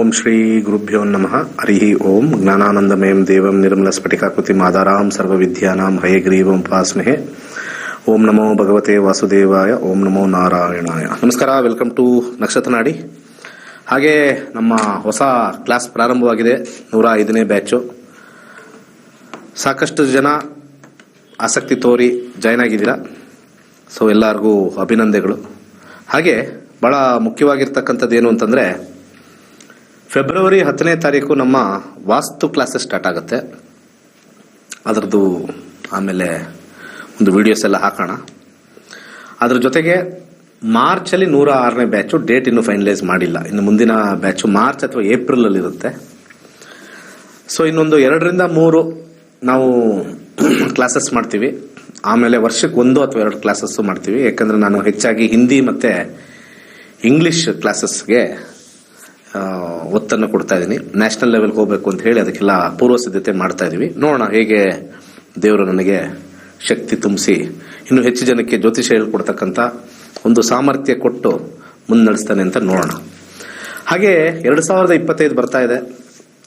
ಓಂ ಶ್ರೀ ಗುರುಭ್ಯೋ ನಮಃ. ಹರಿ ಓಂ. ಜ್ಞಾನಾನಂದಮಯಂ ದೇವಂ ನಿರ್ಮಲ ಸ್ಫಟಿಕಾಕೃತಿಂ ಆಧಾರಾಂ ಸರ್ವವಿದ್ಯಾನಾಂ ಹಯಗ್ರೀವಂ ಉಪಾಸ್ಮಹೇ. ಓಂ ನಮೋ ಭಗವತೆ ವಾಸುದೇವಾಯ. ಓಂ ನಮೋ ನಾರಾಯಣಾಯ. ನಮಸ್ಕಾರ. ವೆಲ್ಕಮ್ ಟು ನಕ್ಷತ್ರ ನಾಡಿ. ಹಾಗೆ ನಮ್ಮ ಹೊಸ ಕ್ಲಾಸ್ ಪ್ರಾರಂಭವಾಗಿದೆ. 105ನೇ ಬ್ಯಾಚು. ಸಾಕಷ್ಟು ಜನ ಆಸಕ್ತಿ ತೋರಿ ಜಾಯ್ನ್ ಆಗಿದ್ದೀರಾ. ಸೊ ಎಲ್ಲರಿಗೂ ಅಭಿನಂದನೆಗಳು. ಹಾಗೆ ಬಹಳ ಮುಖ್ಯವಾಗಿರ್ತಕ್ಕಂಥದ್ದು ಏನು ಅಂತಂದರೆ, ಫೆಬ್ರವರಿ 10ನೇ ತಾರೀಕು ನಮ್ಮ ವಾಸ್ತು ಕ್ಲಾಸಸ್ ಸ್ಟಾರ್ಟ್ ಆಗುತ್ತೆ. ಅದರದ್ದು ಆಮೇಲೆ ಒಂದು ವಿಡಿಯೋಸ್ ಎಲ್ಲ ಹಾಕೋಣ. ಅದ್ರ ಜೊತೆಗೆ ಮಾರ್ಚಲ್ಲಿ 106ನೇ ಬ್ಯಾಚು. ಡೇಟ್ ಇನ್ನೂ ಫೈನಲೈಸ್ ಮಾಡಿಲ್ಲ. ಇನ್ನು ಮುಂದಿನ ಬ್ಯಾಚು ಮಾರ್ಚ್ ಅಥವಾ ಏಪ್ರಿಲಲ್ಲಿ ಇರುತ್ತೆ. ಸೊ ಇನ್ನೊಂದು 2ರಿಂದ 3 ನಾವು ಕ್ಲಾಸಸ್ ಮಾಡ್ತೀವಿ. ಆಮೇಲೆ ವರ್ಷಕ್ಕೆ 1 ಅಥವಾ 2 ಕ್ಲಾಸಸ್ಸು ಮಾಡ್ತೀವಿ. ಯಾಕಂದರೆ ನಾನು ಹೆಚ್ಚಾಗಿ ಹಿಂದಿ ಮತ್ತು ಇಂಗ್ಲಿಷ್ ಕ್ಲಾಸಸ್ಗೆ ಒತ್ತನ್ನು ಕೊಡ್ತಾ ಇದ್ದೀನಿ. ನ್ಯಾಷನಲ್ ಲೆವೆಲ್ಗೆ ಹೋಗಬೇಕು ಅಂತ ಹೇಳಿ ಅದಕ್ಕೆಲ್ಲ ಪೂರ್ವ ಸಿದ್ಧತೆ ಮಾಡ್ತಾ ಇದ್ದೀವಿ. ನೋಡೋಣ ಹೇಗೆ ದೇವರು ನನಗೆ ಶಕ್ತಿ ತುಂಬಿಸಿ ಇನ್ನು ಹೆಚ್ಚು ಜನಕ್ಕೆ ಜ್ಯೋತಿಷ ಹೇಳ್ಕೊಡ್ತಕ್ಕಂಥ ಒಂದು ಸಾಮರ್ಥ್ಯ ಕೊಟ್ಟು ಮುನ್ನಡೆಸ್ತಾನೆ ಅಂತ ನೋಡೋಣ. ಹಾಗೆ 2025 ಬರ್ತಾ ಇದೆ.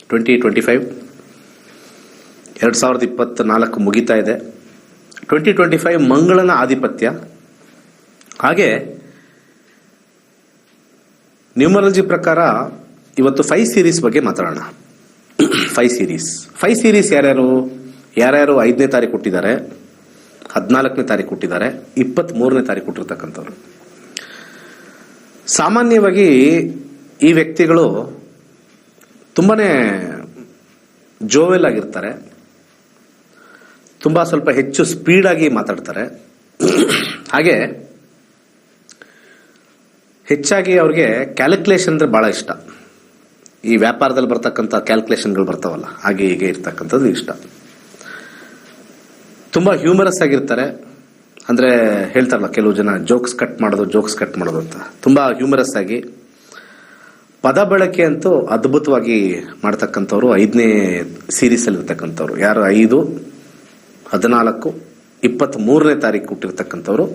2025 2024 ಮುಗಿತಾ ಇದೆ. 2025 ಮಂಗಳನ ಆಧಿಪತ್ಯ. ಹಾಗೆ ನ್ಯೂಮರಾಲಜಿ ಪ್ರಕಾರ ಇವತ್ತು 5 ಸೀರೀಸ್ ಬಗ್ಗೆ ಮಾತಾಡೋಣ. 5 ಸೀರೀಸ್ ಯಾರ್ಯಾರು 5ನೇ ತಾರೀಕು ಹುಟ್ಟಿದ್ದಾರೆ, 14ನೇ ತಾರೀಕು ಹುಟ್ಟಿದ್ದಾರೆ, 23ನೇ ತಾರೀಕು ಹುಟ್ಟಿರ್ತಕ್ಕಂಥವ್ರು. ಸಾಮಾನ್ಯವಾಗಿ ಈ ವ್ಯಕ್ತಿಗಳು ತುಂಬಾನೇ ಜೋವೆಲ್ ಆಗಿರ್ತಾರೆ. ತುಂಬಾ ಸ್ವಲ್ಪ ಹೆಚ್ಚು ಸ್ಪೀಡಾಗಿ ಮಾತಾಡ್ತಾರೆ. ಹಾಗೆ ಹೆಚ್ಚಾಗಿ ಅವ್ರಿಗೆ ಕ್ಯಾಲ್ಕುಲೇಷನ್ ಅಂದ್ರೆ ಬಹಳ ಇಷ್ಟ. ಈ ವ್ಯಾಪಾರದಲ್ಲಿ ಬರ್ತಕ್ಕಂಥ ಕ್ಯಾಲ್ಕುಲೇಷನ್ಗಳು ಬರ್ತಾವಲ್ಲ, ಹಾಗೆ ಹೀಗೆ ಇರ್ತಕ್ಕಂಥದ್ದು ಇಷ್ಟ. ತುಂಬಾ ಹ್ಯೂಮರಸ್ ಆಗಿರ್ತಾರೆ. ಅಂದ್ರೆ ಹೇಳ್ತಾರಲ್ಲ ಕೆಲವು ಜನ ಜೋಕ್ಸ್ ಕಟ್ ಮಾಡೋದು ಅಂತ. ತುಂಬಾ ಹ್ಯೂಮರಸ್ ಆಗಿ ಪದ ಬಳಕೆ ಅಂತೂ ಅದ್ಭುತವಾಗಿ ಮಾಡ್ತಕ್ಕಂಥವ್ರು 5ನೇ ಸೀರೀಸ್ ಅಲ್ಲಿ ಇರ್ತಕ್ಕಂಥವ್ರು. ಯಾರು 5, 14, 23ನೇ ತಾರೀಕು ಹುಟ್ಟಿರ್ತಕ್ಕಂಥವ್ರು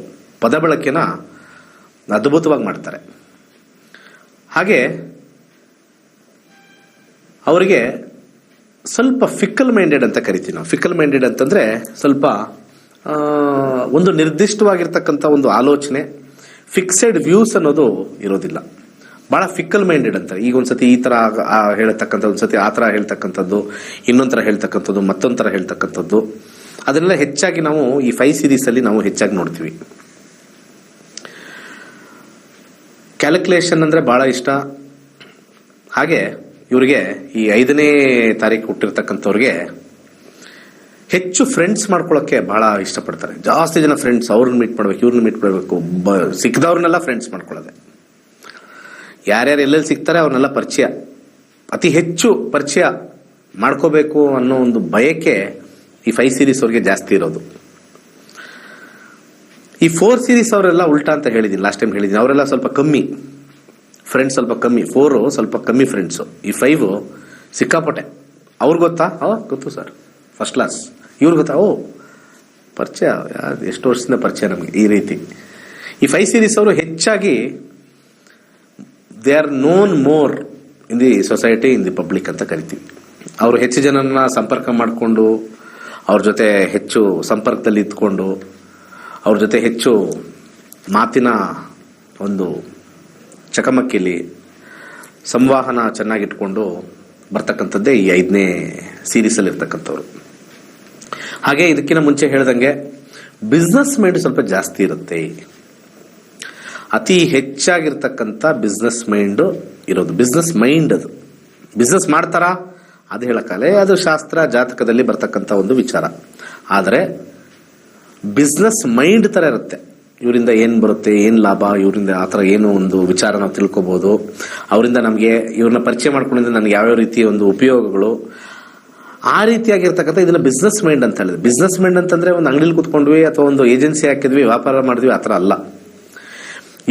ಪದ ಬಳಕೆನ ಅದ್ಭುತವಾಗಿ ಮಾಡ್ತಾರೆ. ಹಾಗೆ ಅವರಿಗೆ ಸ್ವಲ್ಪ ಫಿಕ್ಕಲ್ ಮೈಂಡೆಡ್ ಅಂತ ಕರಿತೀವಿ ನಾವು. ಫಿಕ್ಕಲ್ ಮೈಂಡೆಡ್ ಅಂತಂದ್ರೆ ಸ್ವಲ್ಪ ಒಂದು ನಿರ್ದಿಷ್ಟವಾಗಿರ್ತಕ್ಕಂಥ ಒಂದು ಆಲೋಚನೆ, ಫಿಕ್ಸೆಡ್ ವ್ಯೂಸ್ ಅನ್ನೋದು ಇರೋದಿಲ್ಲ. ಬಹಳ ಫಿಕ್ಕಲ್ ಮೈಂಡೆಡ್ ಅಂತ. ಈಗ ಒಂದ್ಸತಿ ಈ ತರ ಹೇಳ್ತಕ್ಕಂಥದ್ದು, ಒಂದ್ಸತಿ ಆ ತರ ಹೇಳ್ತಕ್ಕಂಥದ್ದು, ಇನ್ನೊಂಥರ ಹೇಳ್ತಕ್ಕಂಥದ್ದು, ಮತ್ತೊಂಥರ ಹೇಳ್ತಕ್ಕಂಥದ್ದು, ಅದನ್ನೆಲ್ಲ ಹೆಚ್ಚಾಗಿ ನಾವು ಈ 5 ಸೀರೀಸ್ ಅಲ್ಲಿ ನಾವು ಹೆಚ್ಚಾಗಿ ನೋಡ್ತೀವಿ. ಕ್ಯಾಲ್ಕುಲೇಷನ್ ಅಂದ್ರೆ ಬಹಳ ಇಷ್ಟ. ಹಾಗೆ ಇವರಿಗೆ ಈ 5ನೇ ತಾರೀಕು ಹುಟ್ಟಿರ್ತಕ್ಕಂಥವ್ರಿಗೆ ಹೆಚ್ಚು ಫ್ರೆಂಡ್ಸ್ ಮಾಡ್ಕೊಳ್ಳೋಕೆ ಬಹಳ ಇಷ್ಟಪಡ್ತಾರೆ. ಜಾಸ್ತಿ ಜನ ಫ್ರೆಂಡ್ಸ್, ಅವ್ರನ್ನ ಮೀಟ್ ಮಾಡ್ಬೇಕು, ಇವ್ರನ್ನ ಮೀಟ್ ಮಾಡಬೇಕು, ಸಿಕ್ಕದವ್ರನ್ನೆಲ್ಲ ಫ್ರೆಂಡ್ಸ್ ಮಾಡ್ಕೊಳ್ಳೋದೆ. ಯಾರ್ಯಾರು ಎಲ್ಲೆಲ್ಲಿ ಸಿಗ್ತಾರೆ ಅವ್ರನ್ನೆಲ್ಲ ಪರಿಚಯ, ಅತಿ ಹೆಚ್ಚು ಪರಿಚಯ ಮಾಡ್ಕೋಬೇಕು ಅನ್ನೋ ಒಂದು ಬಯಕೆ ಈ 5 ಸೀರೀಸ್ ಅವ್ರಿಗೆ ಜಾಸ್ತಿ ಇರೋದು. ಈ 4 ಸೀರೀಸ್ ಅವರೆಲ್ಲ ಉಲ್ಟಾ ಅಂತ ಹೇಳಿದೀನಿ, ಲಾಸ್ಟ್ ಟೈಮ್ ಹೇಳಿದೀನಿ. ಅವರೆಲ್ಲ ಸ್ವಲ್ಪ ಕಮ್ಮಿ ಫ್ರೆಂಡ್ಸ್, ಸ್ವಲ್ಪ ಕಮ್ಮಿ. 4 ಸ್ವಲ್ಪ ಕಮ್ಮಿ ಫ್ರೆಂಡ್ಸು. ಈ 5 ಸಿಕ್ಕಾಪಟ್ಟೆ. ಅವ್ರು ಗೊತ್ತಾ? ಗೊತ್ತು ಸರ್, ಫಸ್ಟ್ ಕ್ಲಾಸ್. ಇವ್ರು ಗೊತ್ತಾ? ಪರಿಚಯ, ಎಷ್ಟು ವರ್ಷದಿಂದ ಪರಿಚಯ ನಮಗೆ. ಈ ರೀತಿ ಈ 5 ಸೀರೀಸ್ ಅವರು ಹೆಚ್ಚಾಗಿ they are non more in the society, in the public ಅಂತ ಕರಿತೀವಿ. ಅವರು ಹೆಚ್ಚು ಜನನ್ನ ಸಂಪರ್ಕ ಮಾಡಿಕೊಂಡು, ಅವ್ರ ಜೊತೆ ಹೆಚ್ಚು ಸಂಪರ್ಕದಲ್ಲಿ ಇದ್ಕೊಂಡು, ಅವ್ರ ಜೊತೆ ಹೆಚ್ಚು ಮಾತಿನ ಒಂದು ಚಕಮಕಿಲಿ ಸಂವಹನ ಚೆನ್ನಾಗಿಟ್ಕೊಂಡು ಬರ್ತಕ್ಕಂಥದ್ದೇ ಈ 5ನೇ ಸೀರೀಸಲ್ಲಿ ಇರ್ತಕ್ಕಂಥವ್ರು. ಹಾಗೆ ಇದಕ್ಕಿಂತ ಮುಂಚೆ ಹೇಳ್ದಂಗೆ ಬಿಸ್ನೆಸ್ ಮೈಂಡ್ ಸ್ವಲ್ಪ ಜಾಸ್ತಿ ಇರುತ್ತೆ. ಅತಿ ಹೆಚ್ಚಾಗಿರ್ತಕ್ಕಂಥ ಬಿಸ್ನೆಸ್ ಮೈಂಡ್ ಇರೋದು. ಬಿಸ್ನೆಸ್ ಮೈಂಡ್, ಅದು ಬಿಸ್ನೆಸ್ ಮಾಡ್ತಾರಾ ಅದು ಹೇಳಕ್ಕಾಗಲ್ಲ. ಅದು ಶಾಸ್ತ್ರ ಜಾತಕದಲ್ಲಿ ಬರ್ತಕ್ಕಂಥ ಒಂದು ವಿಚಾರ. ಆದರೆ ಬಿಸ್ನೆಸ್ ಮೈಂಡ್ ತರ ಇರುತ್ತೆ. ಇವರಿಂದ ಏನ್ ಬರುತ್ತೆ, ಏನ್ ಲಾಭ, ಇವರಿಂದ ಆತರ ಏನು ಒಂದು ವಿಚಾರ ನಾವು ತಿಳ್ಕೊಬಹುದು. ಅವರಿಂದ ನಮಗೆ ಇವ್ರನ್ನ ಪರಿಚಯ ಮಾಡ್ಕೊಂಡಿದ್ರೆ ನನಗೆ ಯಾವ್ಯಾವ ರೀತಿಯ ಒಂದು ಉಪಯೋಗಗಳು, ಆ ರೀತಿಯಾಗಿರ್ತಕ್ಕಂಥ ಇದನ್ನ ಬಿಸ್ನೆಸ್ ಮೈಂಡ್ ಅಂತ ಹೇಳಿದ್ರೆ. ಬಿಸ್ನೆಸ್ ಮೈಂಡ್ ಅಂತಂದ್ರೆ ಒಂದು ಅಂಗಡಿಲಿ ಕೂತ್ಕೊಂಡ್ವಿ ಅಥವಾ ಒಂದು ಏಜೆನ್ಸಿ ಹಾಕಿದ್ವಿ, ವ್ಯಾಪಾರ ಮಾಡಿದ್ವಿ, ಆತರ ಅಲ್ಲ.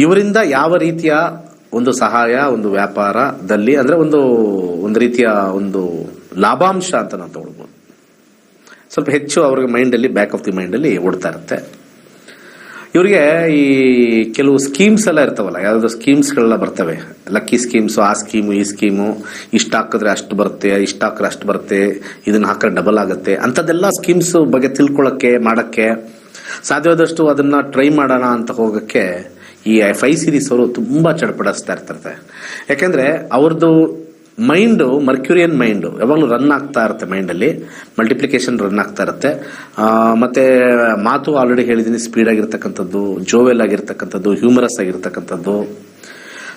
ಇವರಿಂದ ಯಾವ ರೀತಿಯ ಒಂದು ಸಹಾಯ, ಒಂದು ವ್ಯಾಪಾರದಲ್ಲಿ ಅಂದ್ರೆ ಒಂದು ರೀತಿಯ ಒಂದು ಲಾಭಾಂಶ ಅಂತ ನಾವು ತಗೊಳ್ಬಹುದು. ಸ್ವಲ್ಪ ಹೆಚ್ಚು ಅವ್ರಿಗೆ ಮೈಂಡಲ್ಲಿ, ಬ್ಯಾಕ್ ಆಫ್ ದಿ ಮೈಂಡಲ್ಲಿ ಓಡ್ತಾ ಇರುತ್ತೆ. ಇವ್ರಿಗೆ ಈ ಕೆಲವು ಸ್ಕೀಮ್ಸ್ ಎಲ್ಲ ಇರ್ತಾವಲ್ಲ, ಯಾವ್ದಾದ್ರು ಸ್ಕೀಮ್ಸ್ಗಳೆಲ್ಲ ಬರ್ತವೆ, ಲಕ್ಕಿ ಸ್ಕೀಮ್ಸ್, ಆ ಸ್ಕೀಮು ಈ ಸ್ಕೀಮು, ಇಷ್ಟ ಹಾಕಿದ್ರೆ ಅಷ್ಟು ಬರುತ್ತೆ, ಇಷ್ಟ ಹಾಕಿದ್ರೆ ಅಷ್ಟು ಬರುತ್ತೆ, ಇದನ್ನ ಹಾಕಿದ್ರೆ ಡಬಲ್ ಆಗುತ್ತೆ ಅಂತದೆಲ್ಲ ಸ್ಕೀಮ್ಸ್ ಬಗ್ಗೆ ತಿಳ್ಕೊಳ್ಳೋಕ್ಕೆ ಮಾಡಕ್ಕೆ ಸಾಧ್ಯವಾದಷ್ಟು ಅದನ್ನ ಟ್ರೈ ಮಾಡೋಣ ಅಂತ ಹೋಗಕ್ಕೆ ಈ 5 ಸೀರೀಸ್ ಅವರು ತುಂಬಾ ಚಡಪಡಿಸ್ತಾ ಇರ್ತಾರೆ. ಯಾಕಂದ್ರೆ ಅವ್ರದ್ದು ಮೈಂಡು ಮರ್ಕ್ಯೂರಿಯನ್ ಮೈಂಡು ಯಾವಾಗಲೂ ರನ್ ಆಗ್ತಾ ಇರುತ್ತೆ, ಮೈಂಡಲ್ಲಿ ಮಲ್ಟಿಪ್ಲಿಕೇಶನ್ ರನ್ ಆಗ್ತಾ ಇರುತ್ತೆ. ಮತ್ತೆ ಮಾತು ಆಲ್ರೆಡಿ ಹೇಳಿದ್ದೀನಿ, ಸ್ಪೀಡ್ ಆಗಿರ್ತಕ್ಕಂಥದ್ದು, ಜೋವೆಲ್ ಆಗಿರ್ತಕ್ಕಂಥದ್ದು, ಹ್ಯೂಮರಸ್ ಆಗಿರ್ತಕ್ಕಂಥದ್ದು,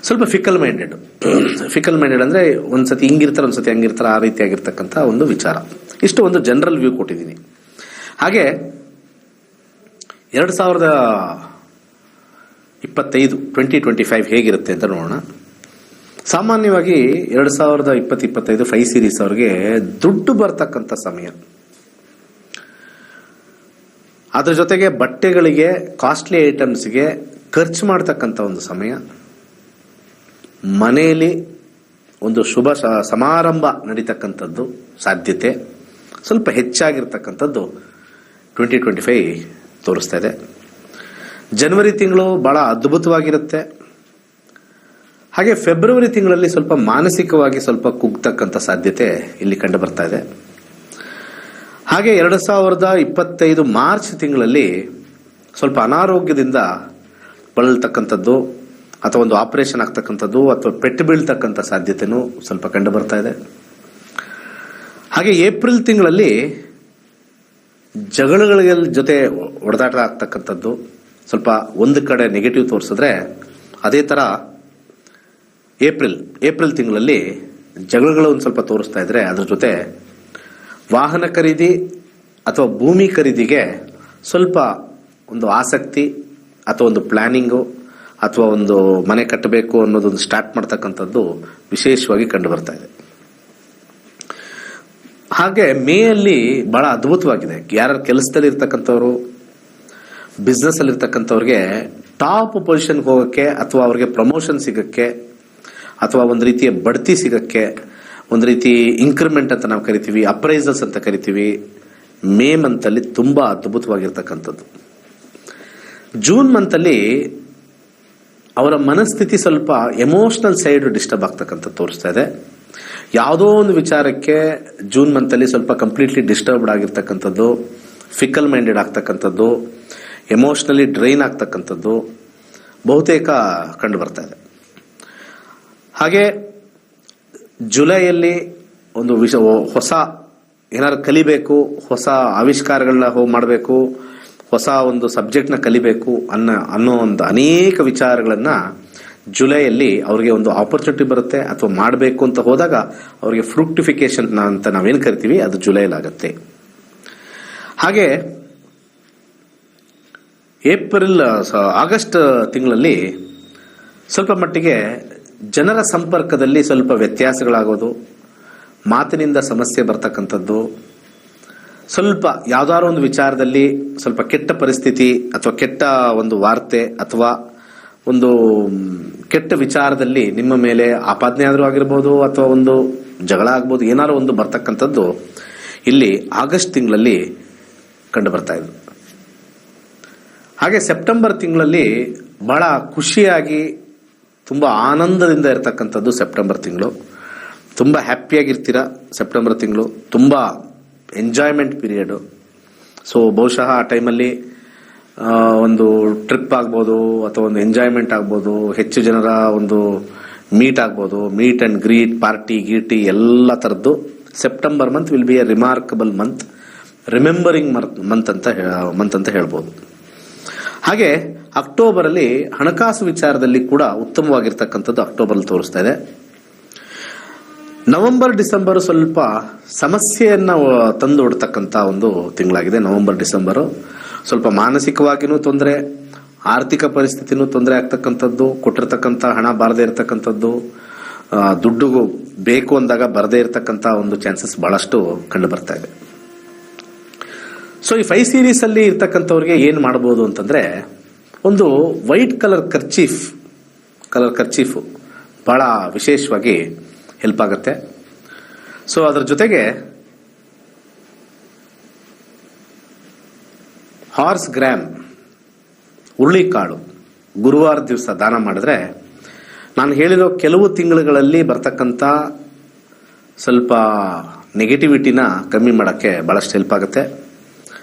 ಸ್ವಲ್ಪ ಫಿಕಲ್ ಮೈಂಡೆಡ್ ಅಂದ್ರೆ ಒಂದ್ಸತಿ ಹಿಂಗಿರ್ತಾರೆ ಒಂದ್ಸತಿ ಹಂಗಿರ್ತಾರೆ, ಆ ರೀತಿ ಆಗಿರ್ತಕ್ಕಂಥ ಒಂದು ವಿಚಾರ. ಇಷ್ಟು ಒಂದು ಜನರಲ್ ವ್ಯೂ ಕೊಟ್ಟಿದ್ದೀನಿ. ಹಾಗೆ 2025 ಹೇಗಿರುತ್ತೆ ಅಂತ ನೋಡೋಣ. ಸಾಮಾನ್ಯವಾಗಿ 2025 5 ಸೀರೀಸ್ ಅವ್ರಿಗೆ ದುಡ್ಡು ಬರ್ತಕ್ಕಂಥ ಸಮಯ. ಅದ್ರ ಜೊತೆಗೆ ಬಟ್ಟೆಗಳಿಗೆ, ಕಾಸ್ಟ್ಲಿ ಐಟಮ್ಸ್ಗೆ ಖರ್ಚು ಮಾಡ್ತಕ್ಕಂಥ ಒಂದು ಸಮಯ. ಮನೆಯಲ್ಲಿ ಒಂದು ಶುಭ ಸಮಾರಂಭ ನಡೀತಕ್ಕಂಥದ್ದು ಸಾಧ್ಯತೆ ಸ್ವಲ್ಪ ಹೆಚ್ಚಾಗಿರ್ತಕ್ಕಂಥದ್ದು 2025 ತೋರಿಸ್ತಾ ಇದೆ. ಜನವರಿ ತಿಂಗಳು ಬಹಳ ಅದ್ಭುತವಾಗಿರುತ್ತೆ. ಹಾಗೆ ಫೆಬ್ರವರಿ ತಿಂಗಳಲ್ಲಿ ಸ್ವಲ್ಪ ಮಾನಸಿಕವಾಗಿ ಸ್ವಲ್ಪ ಕುಗ್ತಕ್ಕಂಥ ಸಾಧ್ಯತೆ ಇಲ್ಲಿ ಕಂಡು ಬರ್ತಾ ಇದೆ. ಹಾಗೆ 2025 ಮಾರ್ಚ್ ತಿಂಗಳಲ್ಲಿ ಸ್ವಲ್ಪ ಅನಾರೋಗ್ಯದಿಂದ ಬಳಲ್ತಕ್ಕಂಥದ್ದು ಅಥವಾ ಒಂದು ಆಪರೇಷನ್ ಆಗ್ತಕ್ಕಂಥದ್ದು ಅಥವಾ ಪೆಟ್ಟು ಬೀಳ್ತಕ್ಕಂಥ ಸಾಧ್ಯತೆನೂ ಸ್ವಲ್ಪ ಕಂಡು ಬರ್ತಾ ಇದೆ. ಹಾಗೆ ಏಪ್ರಿಲ್ ತಿಂಗಳಲ್ಲಿ ಜಗಳಗಳ ಜೊತೆ ಹೊಡೆದಾಟ ಆಗ್ತಕ್ಕಂಥದ್ದು ಸ್ವಲ್ಪ ಒಂದು ಕಡೆ ನೆಗೆಟಿವ್ ತೋರಿಸಿದ್ರೆ, ಅದೇ ತರ ಏಪ್ರಿಲ್ ತಿಂಗಳಲ್ಲಿ ಜಗಳಗಳು ಒಂದು ಸ್ವಲ್ಪ ತೋರಿಸ್ತಾ ಇದ್ರೆ, ಅದ್ರ ಜೊತೆ ವಾಹನ ಖರೀದಿ ಅಥವಾ ಭೂಮಿ ಖರೀದಿಗೆ ಸ್ವಲ್ಪ ಒಂದು ಆಸಕ್ತಿ ಅಥವಾ ಒಂದು ಪ್ಲಾನಿಂಗು ಅಥವಾ ಒಂದು ಮನೆ ಕಟ್ಟಬೇಕು ಅನ್ನೋದೊಂದು ಸ್ಟಾರ್ಟ್ ಮಾಡ್ತಕ್ಕಂಥದ್ದು ವಿಶೇಷವಾಗಿ ಕಂಡು ಬರ್ತಾ ಇದೆ. ಹಾಗೆ ಮೇಯಲ್ಲಿ ಬಹಳ ಅದ್ಭುತವಾಗಿದೆ. ಯಾರು ಕೆಲಸದಲ್ಲಿ ಇರ್ತಕ್ಕಂಥವ್ರು, ಬಿಸ್ನೆಸ್ ಅಲ್ಲಿ ಇರ್ತಕ್ಕಂಥವ್ರಿಗೆ ಟಾಪ್ ಪೊಸಿಷನ್ಗೆ ಹೋಗಕ್ಕೆ ಅಥವಾ ಅವ್ರಿಗೆ ಪ್ರಮೋಷನ್ ಸಿಗಕ್ಕೆ ಅಥವಾ ಒಂದು ರೀತಿಯ ಬಡ್ತಿ ಸಿಗಕ್ಕೆ, ಒಂದು ರೀತಿ ಇನ್ಕ್ರಿಮೆಂಟ್ ಅಂತ ನಾವು ಕರಿತೀವಿ, ಅಪ್ರೈಸಲ್ಸ್ ಅಂತ ಕರಿತೀವಿ, ಮೇ ಮಂತ್ ಅಲ್ಲಿ ತುಂಬಾ ಅದ್ಭುತವಾಗಿರ್ತಕ್ಕಂಥದ್ದು. ಜೂನ್ ಮಂತ್ ಅಲ್ಲಿ ಅವರ ಮನಸ್ಥಿತಿ ಸ್ವಲ್ಪ ಎಮೋಷನಲ್ ಸೈಡ್ ಡಿಸ್ಟರ್ಬ್ ಆಗ್ತಕ್ಕಂಥದ್ದು ತೋರಿಸ್ತಾ ಇದೆ. ಯಾವುದೋ ಒಂದು ವಿಚಾರಕ್ಕೆ ಜೂನ್ ಮಂತ್ ಅಲ್ಲಿ ಸ್ವಲ್ಪ ಕಂಪ್ಲೀಟ್ಲಿ ಡಿಸ್ಟರ್ಬ್ಡ್ ಆಗಿರ್ತಕ್ಕಂಥದ್ದು, ಫಿಕಲ್ ಮೈಂಡೆಡ್ ಆಗ್ತಕ್ಕಂಥದ್ದು, ಎಮೋಷನಲಿ ಡ್ರೈನ್ ಆಗ್ತಕ್ಕಂಥದ್ದು ಬಹುತೇಕ ಕಂಡು ಬರ್ತಾ ಇದೆ. ಹಾಗೆ ಜುಲೈಯಲ್ಲಿ ಒಂದು ಹೊಸ ಏನಾದ್ರು ಕಲಿಬೇಕು, ಹೊಸ ಆವಿಷ್ಕಾರಗಳನ್ನ ಮಾಡಬೇಕು, ಹೊಸ ಒಂದು ಸಬ್ಜೆಕ್ಟ್ನ ಕಲಿಬೇಕು ಅನ್ನೋ ಒಂದು ಅನೇಕ ವಿಚಾರಗಳನ್ನ ಜುಲೈಯಲ್ಲಿ ಅವ್ರಿಗೆ ಒಂದು ಆಪರ್ಚುನಿಟಿ ಬರುತ್ತೆ. ಅಥವಾ ಮಾಡಬೇಕು ಅಂತ ಹೋದಾಗ ಅವ್ರಿಗೆ ಫ್ರೂಕ್ಟಿಫಿಕೇಶನ್ ಅಂತ ನಾವೇನು ಕರಿತೀವಿ ಅದು ಜುಲೈಲಿ ಆಗುತ್ತೆ. ಹಾಗೆ ಆಗಸ್ಟ್ ತಿಂಗಳಲ್ಲಿ ಸ್ವಲ್ಪ ಮಟ್ಟಿಗೆ ಜನರ ಸಂಪರ್ಕದಲ್ಲಿ ಸ್ವಲ್ಪ ವ್ಯತ್ಯಾಸಗಳಾಗೋದು, ಮಾತಿನಿಂದ ಸಮಸ್ಯೆ ಬರ್ತಕ್ಕಂಥದ್ದು, ಸ್ವಲ್ಪ ಯಾವ್ದಾದ್ರು ಒಂದು ವಿಚಾರದಲ್ಲಿ ಸ್ವಲ್ಪ ಕೆಟ್ಟ ಪರಿಸ್ಥಿತಿ ಅಥವಾ ಕೆಟ್ಟ ಒಂದು ವಾರ್ತೆ ಅಥವಾ ಒಂದು ಕೆಟ್ಟ ವಿಚಾರದಲ್ಲಿ ನಿಮ್ಮ ಮೇಲೆ ಆಪಾದನೆ ಆದ್ರೂ ಆಗಿರ್ಬೋದು ಅಥವಾ ಒಂದು ಜಗಳ ಆಗ್ಬೋದು, ಏನಾದ್ರು ಒಂದು ಬರ್ತಕ್ಕಂಥದ್ದು ಇಲ್ಲಿ ಆಗಸ್ಟ್ ತಿಂಗಳಲ್ಲಿ ಕಂಡು ಬರ್ತಾ ಇದೆ. ಹಾಗೆ ಸೆಪ್ಟೆಂಬರ್ ತಿಂಗಳಲ್ಲಿ ಬಹಳ ಖುಷಿಯಾಗಿ ತುಂಬಾ ಆನಂದದಿಂದ ಇರತಕ್ಕಂಥದ್ದು ಸೆಪ್ಟೆಂಬರ್ ತಿಂಗಳು. ತುಂಬಾ ಹ್ಯಾಪಿಯಾಗಿರ್ತೀರ. ಸೆಪ್ಟೆಂಬರ್ ತಿಂಗಳು ತುಂಬಾ ಎಂಜಾಯ್ಮೆಂಟ್ ಪೀರಿಯಡ್. ಸೊ ಬಹುಶಃ ಆ ಟೈಮಲ್ಲಿ ಒಂದು ಟ್ರಿಪ್ ಆಗ್ಬೋದು ಅಥವಾ ಒಂದು ಎಂಜಾಯ್ಮೆಂಟ್ ಆಗ್ಬೋದು, ಹೆಚ್ಚು ಜನರ ಒಂದು ಮೀಟ್ ಆಗ್ಬೋದು, ಮೀಟ್ ಅಂಡ್ ಗ್ರೀಟ್, ಪಾರ್ಟಿ ಗೀಟಿ ಎಲ್ಲ ತರದ್ದು. September month will be A remarkable month, remembering month ಅಂತ ಹೇಳ್ಬೋದು. ಹಾಗೆ ಅಕ್ಟೋಬರ್ ಅಲ್ಲಿ ಹಣಕಾಸು ವಿಚಾರದಲ್ಲಿ ಕೂಡ ಉತ್ತಮವಾಗಿರ್ತಕ್ಕಂಥದ್ದು ಅಕ್ಟೋಬರ್ ಅಲ್ಲಿ ತೋರಿಸ್ತಾ ಇದೆ. ನವೆಂಬರ್ ಡಿಸೆಂಬರ್ ಸ್ವಲ್ಪ ಸಮಸ್ಯೆಯನ್ನ ತಂದು ಹೊಡ್ತಕ್ಕಂಥ ಒಂದು ತಿಂಗಳಾಗಿದೆ. ನವೆಂಬರ್ ಡಿಸೆಂಬರ್ ಸ್ವಲ್ಪ ಮಾನಸಿಕವಾಗಿನೂ ತೊಂದರೆ, ಆರ್ಥಿಕ ಪರಿಸ್ಥಿತಿನೂ ತೊಂದರೆ ಆಗ್ತಕ್ಕಂಥದ್ದು, ಕೊಟ್ಟಿರ್ತಕ್ಕಂಥ ಹಣ ಬಾರದೇ ಇರತಕ್ಕಂಥದ್ದು, ದುಡ್ಡು ಬೇಕು ಅಂದಾಗ ಬರದೇ ಇರತಕ್ಕಂಥ ಒಂದು ಚಾನ್ಸಸ್ ಬಹಳಷ್ಟು ಕಂಡು ಬರ್ತಾ ಇದೆ. ಸೊ ಈ 5 ಸೀರೀಸ್ ಅಲ್ಲಿ ಇರ್ತಕ್ಕಂಥವ್ರಿಗೆ ಏನ್ ಮಾಡಬಹುದು ಅಂತಂದ್ರೆ, ಒಂದು ವೈಟ್ ಕಲರ್ ಕರ್ಚೀಫ್ ಬಹಳ ವಿಶೇಷವಾಗಿ ಹೆಲ್ಪ್ ಆಗುತ್ತೆ. ಸೊ ಅದರ ಜೊತೆಗೆ ಹಾರ್ಸ್ ಗ್ರಾಮ್ ಹುರುಳಿಕಾಳು ಗುರುವಾರ ದಿವಸ ದಾನ ಮಾಡಿದ್ರೆ ನಾನು ಹೇಳಿರೋ ಕೆಲವು ತಿಂಗಳುಗಳಲ್ಲಿ ಬರ್ತಕ್ಕಂಥ ಸ್ವಲ್ಪ ನೆಗೆಟಿವಿಟಿನ ಕಮ್ಮಿ ಮಾಡೋಕ್ಕೆ ಭಾಳಷ್ಟು ಹೆಲ್ಪ್ ಆಗುತ್ತೆ.